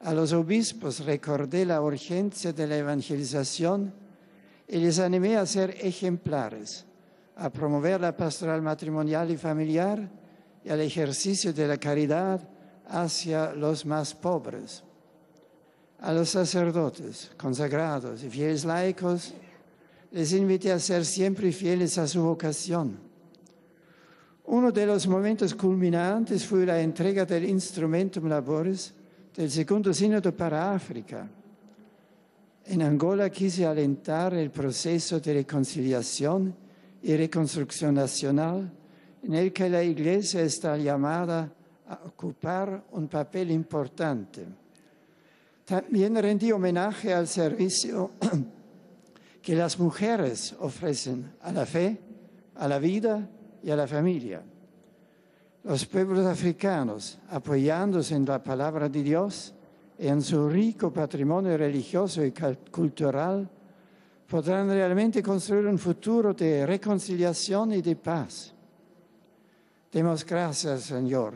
A los obispos recordé la urgencia de la evangelización y les animé a ser ejemplares, a promover la pastoral matrimonial y familiar y al ejercicio de la caridad hacia los más pobres. A los sacerdotes, consagrados y fieles laicos, les invité a ser siempre fieles a su vocación. Uno de los momentos culminantes fue la entrega del Instrumentum Laboris del Segundo Sínodo para África. En Angola quise alentar el proceso de reconciliación y reconstrucción nacional en el que la Iglesia está llamada a ocupar un papel importante. También rendí homenaje al servicio que las mujeres ofrecen a la fe, a la vida y a la familia. Los pueblos africanos, apoyándose en la palabra de Dios y en su rico patrimonio religioso y cultural, podrán realmente construir un futuro de reconciliación y de paz. Demos gracias, Señor,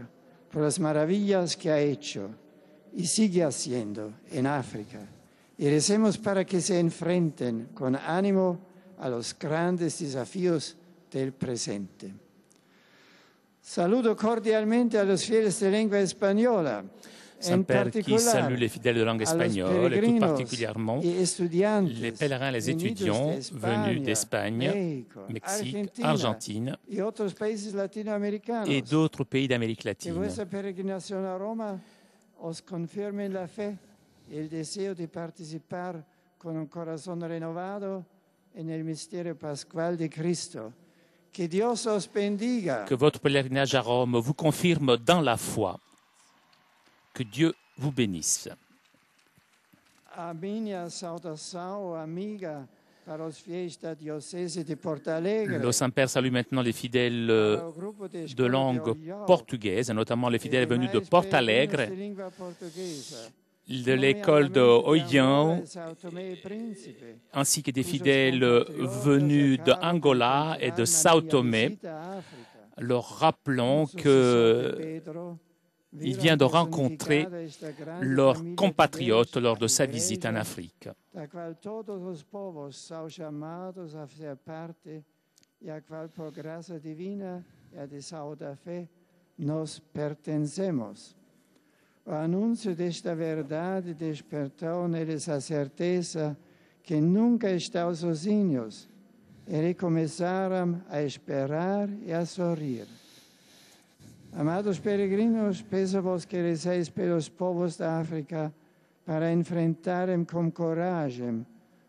por las maravillas que ha hecho y sigue haciendo en África. Y recemos para que se enfrenten con ánimo a los grandes desafíos del presente. Saludo cordialmente a los fieles de lengua española.
Saint-Père qui salue les fidèles de langue espagnole et tout particulièrement les pèlerins, les étudiants venus d'Espagne, Mexique, Argentine et d'autres pays d'Amérique latine.
Que vuestra peregrinación a Roma os confirme en la fe y el deseo de participar con un corazón renovado en el misterio pascual de Cristo. Que Dios os bendiga.
Que votre pèlerinage à Rome vous confirme dans la foi. Que Dieu vous bénisse.
A minha saudação amiga para os fiéis da diocèse de Porto Alegre.
Le Saint-Père salue maintenant les fidèles de langue portugaise, notamment les fidèles venus de Porto Alegre, de l'école de Oião, ainsi que des fidèles venus de Angola et de Sao Tomé, leur rappelant que il vient de rencontrer leurs compatriotes lors de sa visite en Afrique.
O anúncio desta verdade despertou neles a certeza que nunca estão sozinhos e recomeçaram a esperar e a sorrir. Amados peregrinos, peço-vos que receis pelos povos da África para enfrentarem com coragem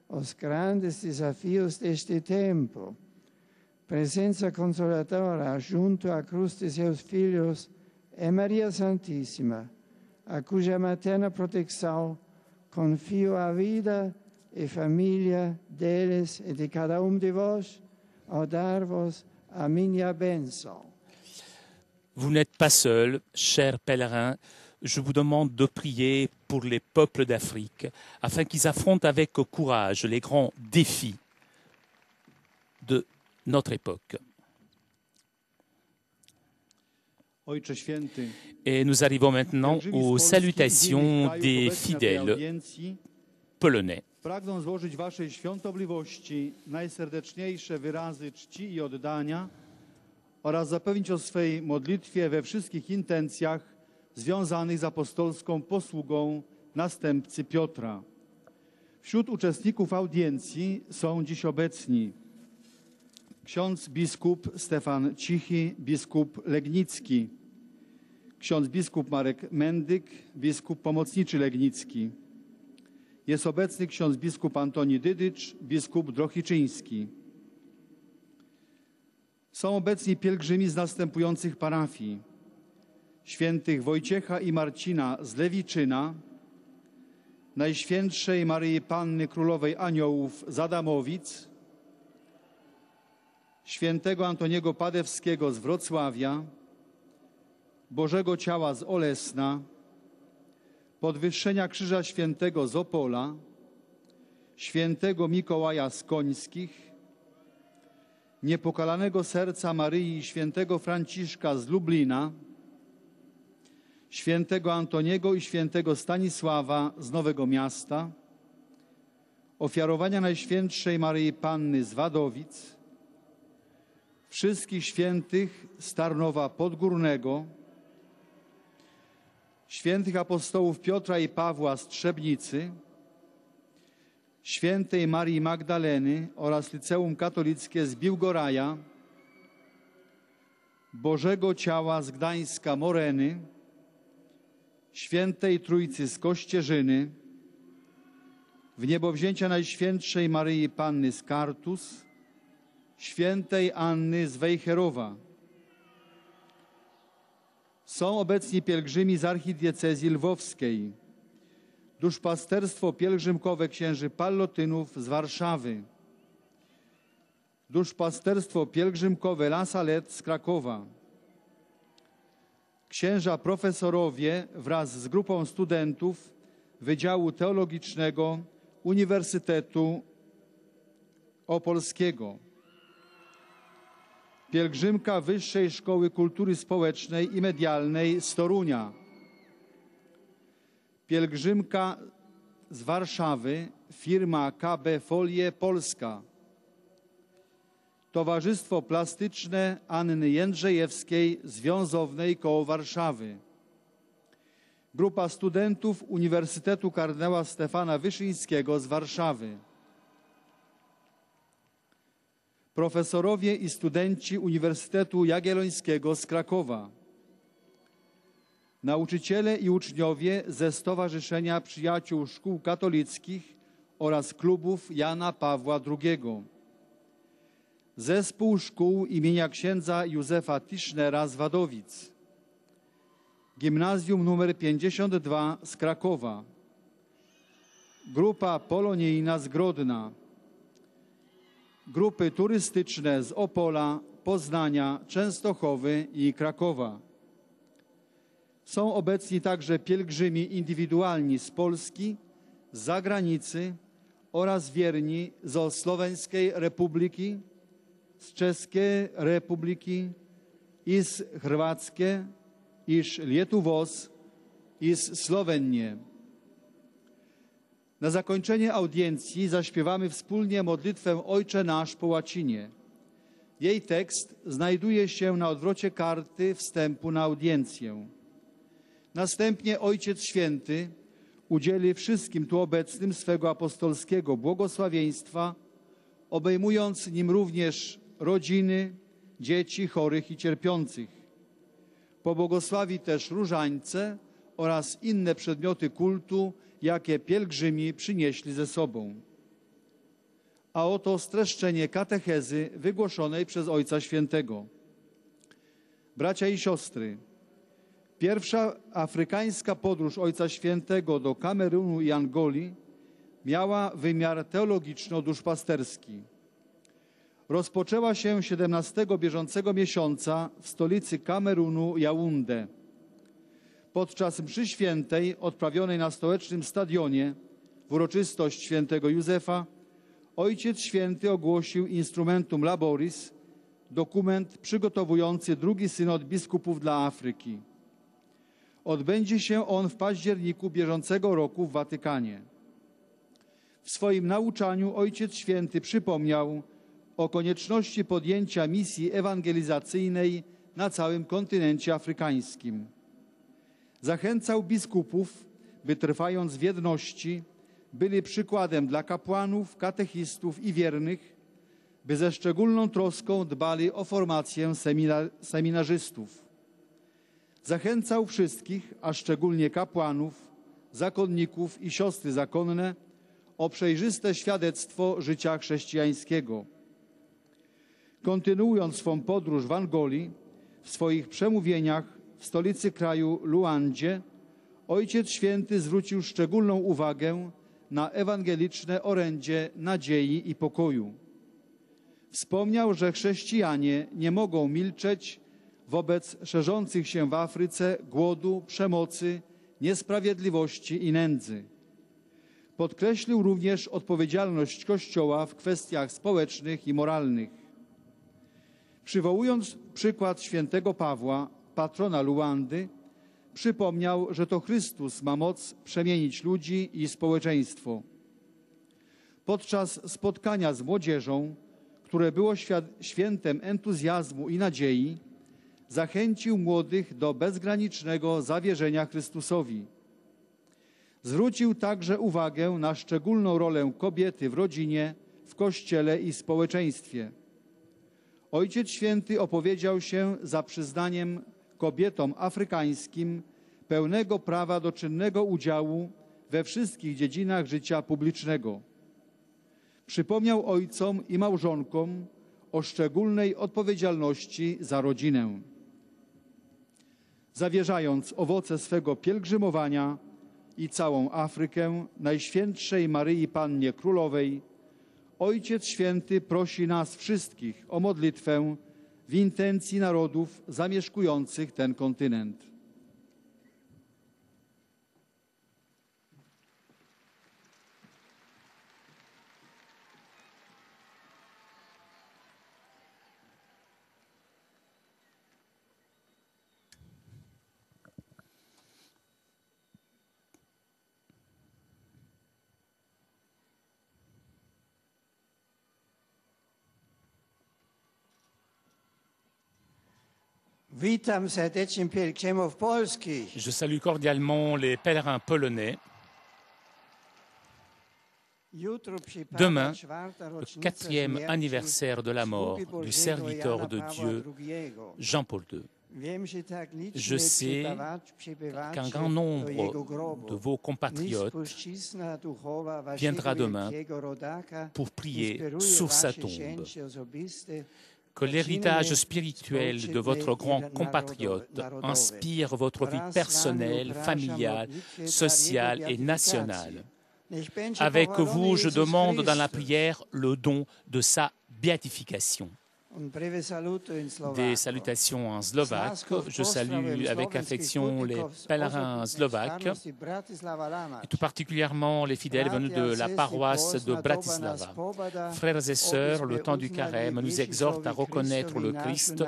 os grandes desafios deste tempo. Presença consoladora junto à cruz de seus filhos é Maria Santíssima, a cuja materna proteção confio a vida e família deles e de cada de vós, ao dar-vos a minha bênção.
Vous n'êtes pas seul, chers pèlerins. Je vous demande de prier pour les peuples d'Afrique, afin qu'ils affrontent avec courage les grands défis de notre époque. Et nous arrivons maintenant aux salutations des fidèles polonais.
Pragnę złożyć waszej świątobliwości najserdeczniejsze wyrazy czci i oddania oraz zapewnić o swej modlitwie we wszystkich intencjach związanych z apostolską posługą następcy Piotra. Wśród uczestników audiencji są dziś obecni ksiądz biskup Stefan Cichy, biskup Legnicki, ksiądz biskup Marek Mendyk, biskup pomocniczy Legnicki. Jest obecny ksiądz biskup Antoni Dydycz, biskup Drohiczyński. Są obecni pielgrzymi z następujących parafii: świętych Wojciecha i Marcina z Lewiczyna, Najświętszej Maryi Panny Królowej Aniołów z Adamowic, świętego Antoniego Padewskiego z Wrocławia, Bożego Ciała z Olesna, Podwyższenia Krzyża Świętego z Opola, świętego Mikołaja z Końskich, Niepokalanego Serca Maryi i świętego Franciszka z Lublina, świętego Antoniego i świętego Stanisława z Nowego Miasta, ofiarowania Najświętszej Maryi Panny z Wadowic, wszystkich świętych z Tarnowa Podgórnego, świętych apostołów Piotra i Pawła z Trzebnicy, świętej Marii Magdaleny oraz Liceum Katolickie z Biłgoraja, Bożego Ciała z Gdańska Moreny, świętej Trójcy z Kościerzyny, w niebowzięcia Najświętszej Maryi Panny z Kartus, świętej Anny z Wejherowa. Są obecni pielgrzymi z archidiecezji lwowskiej, duszpasterstwo pielgrzymkowe księży Pallotynów z Warszawy, duszpasterstwo pielgrzymkowe La Salette z Krakowa, księża profesorowie wraz z grupą studentów Wydziału Teologicznego Uniwersytetu Opolskiego, pielgrzymka Wyższej Szkoły Kultury Społecznej i Medialnej z Torunia, pielgrzymka z Warszawy, firma KB Folie Polska, Towarzystwo Plastyczne Anny Jędrzejewskiej z Wiązownej koło Warszawy, grupa studentów Uniwersytetu Kardynała Stefana Wyszyńskiego z Warszawy, profesorowie i studenci Uniwersytetu Jagiellońskiego z Krakowa, nauczyciele i uczniowie ze Stowarzyszenia Przyjaciół Szkół Katolickich oraz klubów Jana Pawła II, Zespół Szkół imienia księdza Józefa Tischnera z Wadowic, Gimnazjum nr 52 z Krakowa, grupa polonijna z Grodna, grupy turystyczne z Opola, Poznania, Częstochowy i Krakowa. Są obecni także pielgrzymi indywidualni z Polski, z zagranicy oraz wierni z Słoweńskiej Republiki, z Czeskiej Republiki i z Chorwackie, iż Lietuvos i z Słowenii. Na zakończenie audiencji zaśpiewamy wspólnie modlitwę Ojcze Nasz po łacinie. Jej tekst znajduje się na odwrocie karty wstępu na audiencję. Następnie Ojciec Święty udzieli wszystkim tu obecnym swego apostolskiego błogosławieństwa, obejmując nim również rodziny, dzieci chorych i cierpiących. Pobłogosławi też różańce oraz inne przedmioty kultu, jakie pielgrzymi przynieśli ze sobą. A oto streszczenie katechezy wygłoszonej przez Ojca Świętego. Bracia i siostry, pierwsza afrykańska podróż Ojca Świętego do Kamerunu i Angolii miała wymiar teologiczno-duszpasterski. Rozpoczęła się 17 bieżącego miesiąca w stolicy Kamerunu, Jaunde. Podczas mszy świętej odprawionej na stołecznym stadionie w uroczystość świętego Józefa Ojciec Święty ogłosił Instrumentum Laboris, dokument przygotowujący drugi synod biskupów dla Afryki. Odbędzie się on w październiku bieżącego roku w Watykanie. W swoim nauczaniu Ojciec Święty przypomniał o konieczności podjęcia misji ewangelizacyjnej na całym kontynencie afrykańskim. Zachęcał biskupów, by trwając w jedności, byli przykładem dla kapłanów, katechistów i wiernych, by ze szczególną troską dbali o formację seminarzystów. Zachęcał wszystkich, a szczególnie kapłanów, zakonników i siostry zakonne, o przejrzyste świadectwo życia chrześcijańskiego. Kontynuując swą podróż w Angolii, w swoich przemówieniach w stolicy kraju Luandzie, Ojciec Święty zwrócił szczególną uwagę na ewangeliczne orędzie nadziei i pokoju. Wspomniał, że chrześcijanie nie mogą milczeć wobec szerzących się w Afryce głodu, przemocy, niesprawiedliwości i nędzy. Podkreślił również odpowiedzialność Kościoła w kwestiach społecznych i moralnych. Przywołując przykład świętego Pawła, patrona Luandy, przypomniał, że to Chrystus ma moc przemienić ludzi i społeczeństwo. Podczas spotkania z młodzieżą, które było świętem entuzjazmu i nadziei, zachęcił młodych do bezgranicznego zawierzenia Chrystusowi. Zwrócił także uwagę na szczególną rolę kobiety w rodzinie, w Kościele i społeczeństwie. Ojciec Święty opowiedział się za przyznaniem kobietom afrykańskim pełnego prawa do czynnego udziału we wszystkich dziedzinach życia publicznego. Przypomniał ojcom i małżonkom o szczególnej odpowiedzialności za rodzinę. Zawierzając owoce swego pielgrzymowania i całą Afrykę Najświętszej Maryi Pannie Królowej, Ojciec Święty prosi nas wszystkich o modlitwę w intencji narodów zamieszkujących ten kontynent.
Je salue cordialement les pèlerins polonais. Demain, le 4e anniversaire de la mort du serviteur de Dieu, Jean-Paul II. Je sais qu'un grand nombre de vos compatriotes viendra demain pour prier sur sa tombe. Que l'héritage spirituel de votre grand compatriote inspire votre vie personnelle, familiale, sociale et nationale. Avec vous, je demande dans la prière le don de sa béatification. Des salutations en slovaque. Je salue avec affection les pèlerins slovaques et tout particulièrement les fidèles venus de la paroisse de Bratislava. Frères et sœurs, le temps du carême nous exhorte à reconnaître le Christ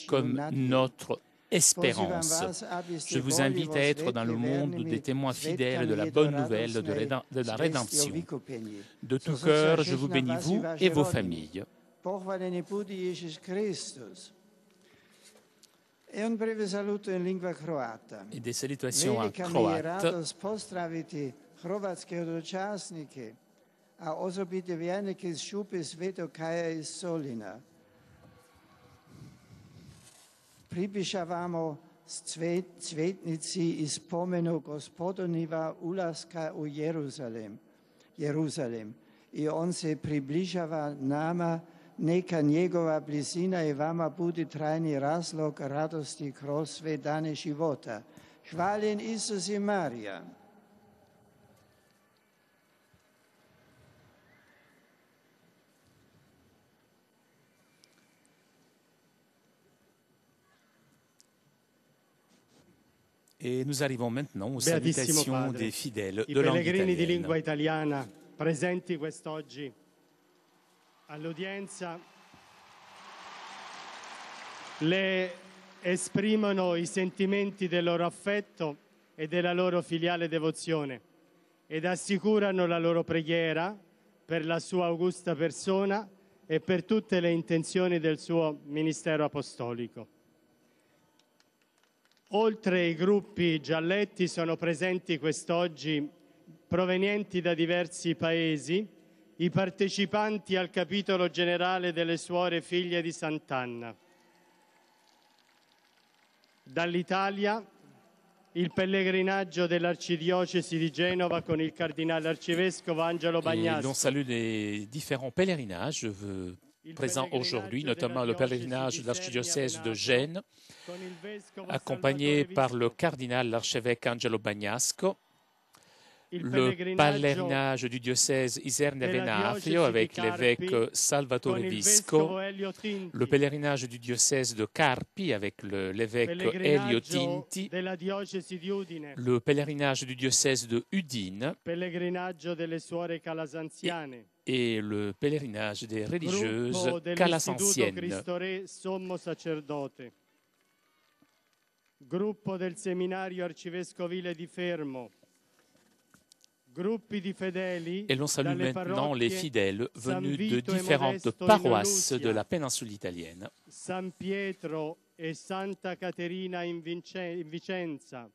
comme notre espérance. Je vous invite à être dans le monde des témoins fidèles de la bonne nouvelle de la rédemption. De tout cœur, je vous bénis, vous et vos familles.
Pochválený bude Ježiš Kristus. E un breve saluto in lingua croata.
Et des salutations en croate.
Radost pozdraviti hrvatske hodočasnike, a osobite vjernike iz Šupe Svetog Kaja iz Solina. Približavamo cvetnici iz spomenu Gospodoniva ulaska u Jeruzalem. I on se približava nama. Neka njegova blizina i vama bude trajni razlog radosti kroz sve dane života. Hvaljen Isus i Marija.
Et nous arrivons maintenant aux salutations des fidèles de langue
pellegrini di lingua
italienne.
italiana presenti quest'oggi all'udienza le esprimono i sentimenti del loro affetto e della loro filiale devozione ed assicurano la loro preghiera per la sua augusta persona e per tutte le intenzioni del suo ministero apostolico. Oltre ai gruppi gialletti sono presenti quest'oggi, provenienti da diversi paesi, i partecipanti al capitolo generale delle Suore Figlie di Sant'Anna. Dall'Italia il pellegrinaggio dell'Arcidiocesi di Genova con il cardinale arcivescovo Angelo Bagnasco.
L'on salue les différents pèlerinages présents aujourd'hui, notamment le pèlerinage de l'archidiocèse de Gênes, accompagné par le cardinal l'archevêque Angelo Bagnasco, le pèlerinage du diocèse Iserne-Venafio avec l'évêque Salvatore Visco, le pèlerinage du diocèse de Carpi avec l'évêque Elio Tinti, le pèlerinage du diocèse de Udine et le pèlerinage des religieuses calasantiennes.
Gruppo del Seminario Arcivescovile di Fermo.
Et l'on salue maintenant les fidèles venus de différentes paroisses de la péninsule italienne.
San Pietro e Santa Caterina in Vicenza,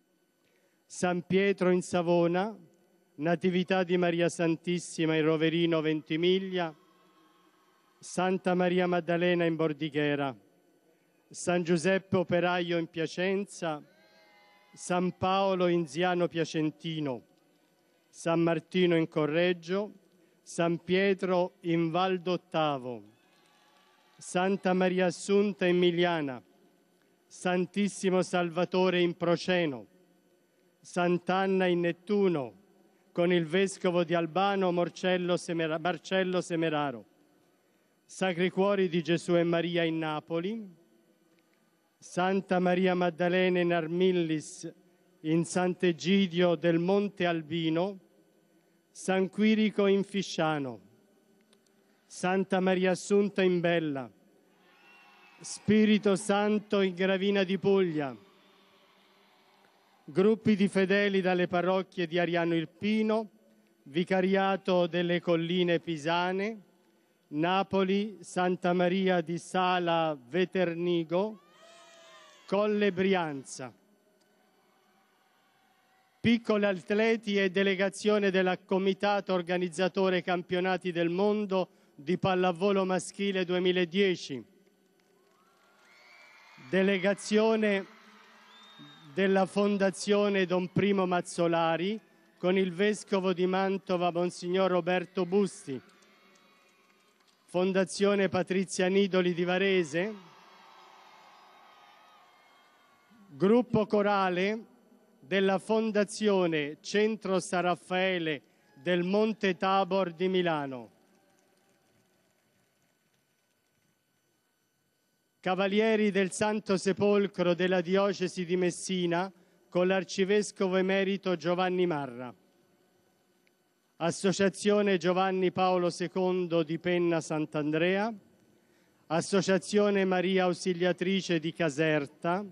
San Pietro in Savona, Natività di Maria Santissima in Roverino Ventimiglia, Santa Maria Maddalena in Bordighera, San Giuseppe Operaio in Piacenza, San Paolo in Ziano Piacentino, San Martino in Correggio, San Pietro in Val d'Ottavo, Santa Maria Assunta in Miliana, Santissimo Salvatore in Proceno, Sant'Anna in Nettuno, con il Vescovo di Albano Marcello Semeraro, Sacri Cuori di Gesù e Maria in Napoli, Santa Maria Maddalena in Armillis, in Sant'Egidio del Monte Albino, San Quirico in Fisciano, Santa Maria Assunta in Bella, Spirito Santo in Gravina di Puglia, gruppi di fedeli dalle parrocchie di Ariano Irpino, Vicariato delle Colline Pisane, Napoli, Santa Maria di Sala Veternigo, Colle Brianza. Piccoli atleti e delegazione del Comitato Organizzatore Campionati del Mondo di Pallavolo Maschile 2010. Delegazione della Fondazione Don Primo Mazzolari con il Vescovo di Mantova Monsignor Roberto Busti. Fondazione Patrizia Nidoli di Varese. Gruppo corale della Fondazione Centro San Raffaele del Monte Tabor di Milano. Cavalieri del Santo Sepolcro della Diocesi di Messina con l'Arcivescovo Emerito Giovanni Marra. Associazione Giovanni Paolo II di Penna Sant'Andrea, Associazione Maria Ausiliatrice di Caserta,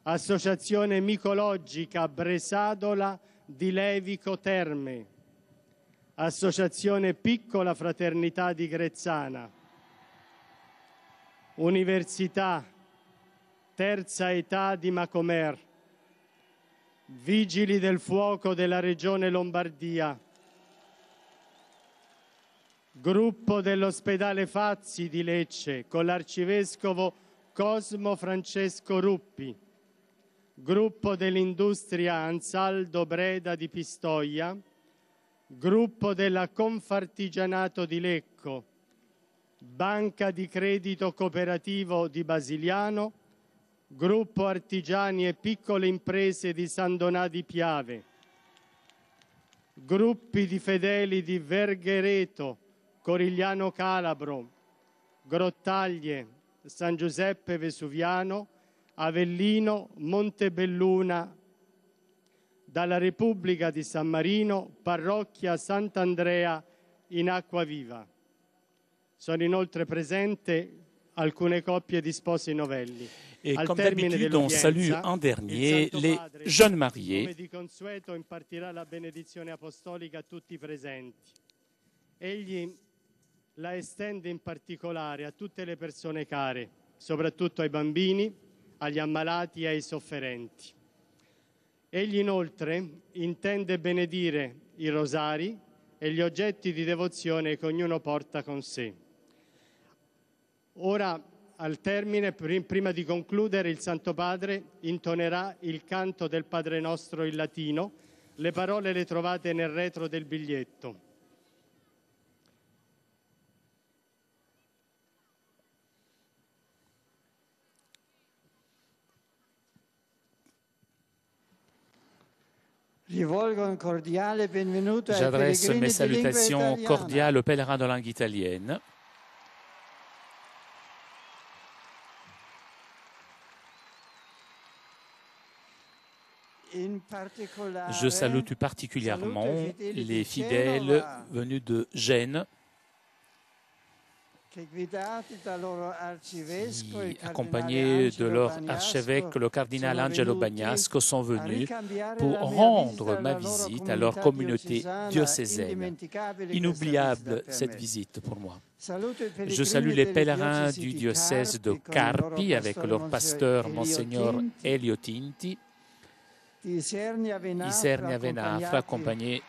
Associazione Micologica Bresadola di Levico Terme, Associazione Piccola Fraternità di Grezzana, Università Terza Età di Macomer, Vigili del Fuoco della Regione Lombardia, Gruppo dell'Ospedale Fazzi di Lecce con l'Arcivescovo Cosmo Francesco Ruppi, Gruppo dell'Industria Ansaldo Breda di Pistoia, Gruppo della Confartigianato di Lecco, Banca di Credito Cooperativo di Basiliano, Gruppo Artigiani e Piccole Imprese di San Donà di Piave, gruppi di fedeli di Verghereto, Corigliano Calabro, Grottaglie, San Giuseppe Vesuviano, Avellino, Montebelluna, dalla Repubblica di San Marino, Parrocchia Sant'Andrea in Acquaviva. Sono inoltre presenti alcune coppie di sposi novelli.
Et comme d'habitude, on salue en dernier les jeunes mariés.
Come di consueto impartirà la benedizione apostolica a tutti i presenti. Egli la estende in particolare a tutte le persone care, soprattutto ai bambini, agli ammalati e ai sofferenti. Egli inoltre intende benedire i rosari e gli oggetti di devozione che ognuno porta con sé. Ora, al termine, prima di concludere, il Santo Padre intonerà il canto del Padre Nostro in latino. Le parole le trovate nel retro del biglietto.
J'adresse mes salutations cordiales aux pèlerins de langue italienne. Je salue tout particulièrement les fidèles venus de Gênes, qui, accompagnés de leur archevêque, le cardinal Angelo Bagnasco, sont venus pour rendre ma visite à leur communauté diocésaine. Inoubliable cette visite pour moi. Je salue les pèlerins du diocèse de Carpi avec leur pasteur Monseigneur Elio Tinti, Isernia Venafra, accompagné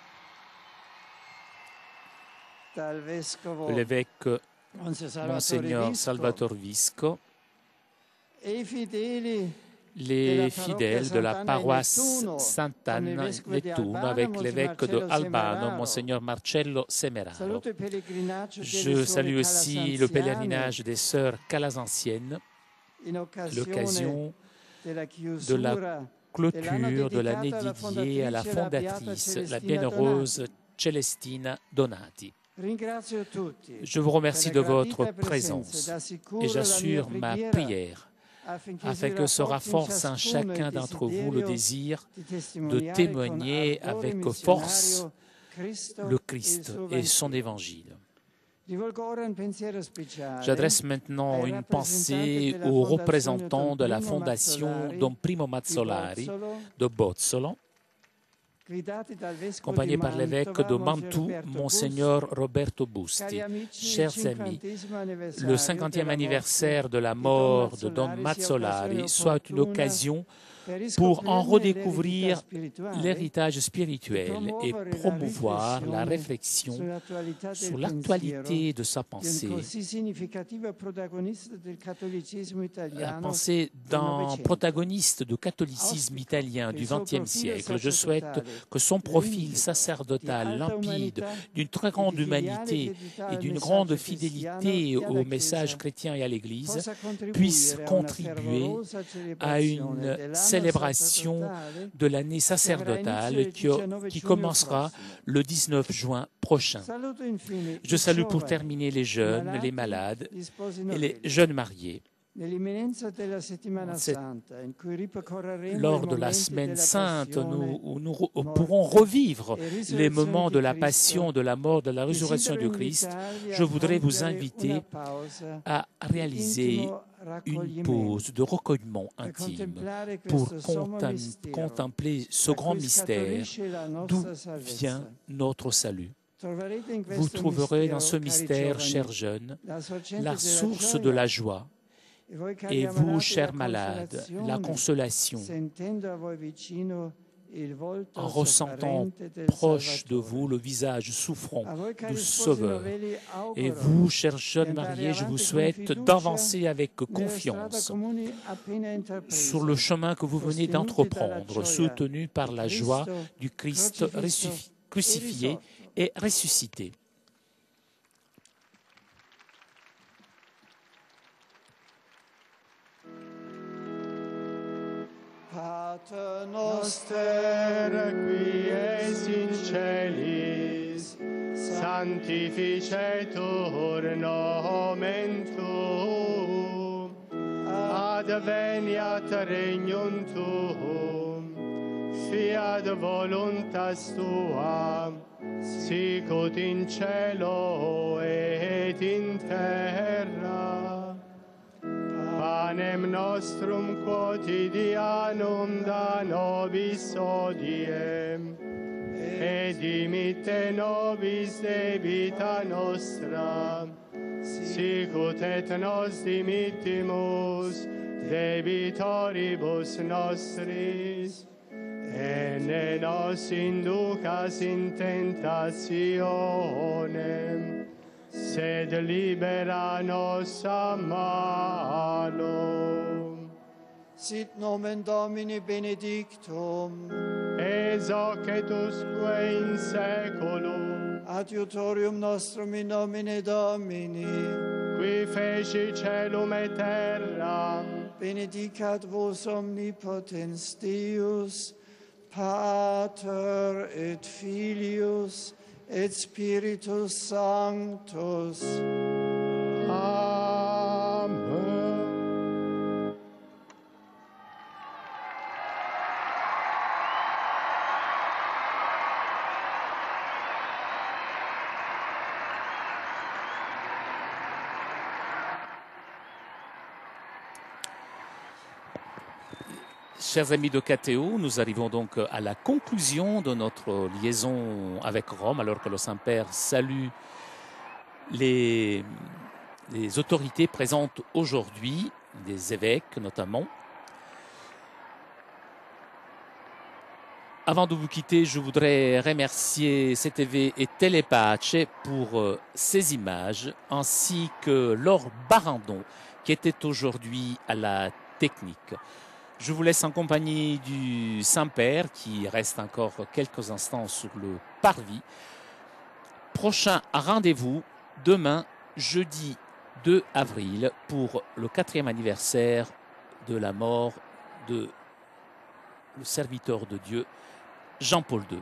de l'évêque Monseigneur Salvatore Visco, les fidèles de la paroisse Sant'Anna Nettuno avec l'évêque de Albano, Monseigneur Marcello Semeraro. Je salue aussi le pèlerinage des sœurs calasantiennes à l'occasion de la clôture de l'année dédiée à la fondatrice, la bienheureuse Celestina Donati. Je vous remercie de votre présence et j'assure ma prière afin que se renforce en chacun d'entre vous le désir de témoigner avec force le Christ et son évangile. J'adresse maintenant une pensée aux représentants de la fondation Don Primo Mazzolari de Bozzolo, accompagné par l'évêque de Mantoue, Monseigneur Roberto Busti. Chers amis, le 50e anniversaire de la mort de Don Mazzolari soit une occasion pour en redécouvrir l'héritage spirituel et promouvoir la réflexion sur l'actualité de sa pensée. La pensée d'un protagoniste du catholicisme italien du XXe siècle. Je souhaite que son profil sacerdotal limpide, d'une très grande humanité et d'une grande fidélité au message chrétien et à l'Église puisse contribuer à une célébration de l'année sacerdotale qui commencera le 19 juin prochain. Je salue pour terminer les jeunes, les malades et les jeunes mariés. Lors de la Semaine Sainte, nous pourrons revivre les moments de la passion, de la mort, de la résurrection du Christ. Je voudrais vous inviter à réaliser une pause de recueillement intime pour contempler ce grand mystère d'où vient notre salut. Vous trouverez dans ce mystère, chers jeunes, la source de la joie. Et vous, chers malades, la consolation, en ressentant proche de vous le visage souffrant du Sauveur. Et vous, chers jeunes mariés, je vous souhaite d'avancer avec confiance sur le chemin que vous venez d'entreprendre, soutenu par la joie du Christ crucifié et ressuscité.
Pater noster, qui es in celis, sanctificetur nomen tuum, adveniat regnum tuum, fiat voluntas tua, sicut in cielo et in terra. Panem nostrum quotidianum da nobis odiem, et dimitte nobis debita nostra, sicut et nos dimittimus debitoribus nostris, et ne nos inducas in tentationem, sed libera nos a malo.
Sit nomen Domini benedictum,
ex hoc et usque in seculum,
adiutorium nostrum in nomine Domini,
qui feci celum et terra,
benedicat vos omnipotens Deus, Pater et Filius, et Spiritus Sanctus.
Amen.
Chers amis de KTO, nous arrivons donc à la conclusion de notre liaison avec Rome, alors que le Saint-Père salue les autorités présentes aujourd'hui, des évêques notamment. Avant de vous quitter, je voudrais remercier CTV et Telepace pour ces images, ainsi que Laure Barandon, qui était aujourd'hui à la technique. Je vous laisse en compagnie du Saint-Père qui reste encore quelques instants sur le parvis. Prochain rendez-vous demain, jeudi 2 avril, pour le 4e anniversaire de la mort de le serviteur de Dieu, Jean-Paul II.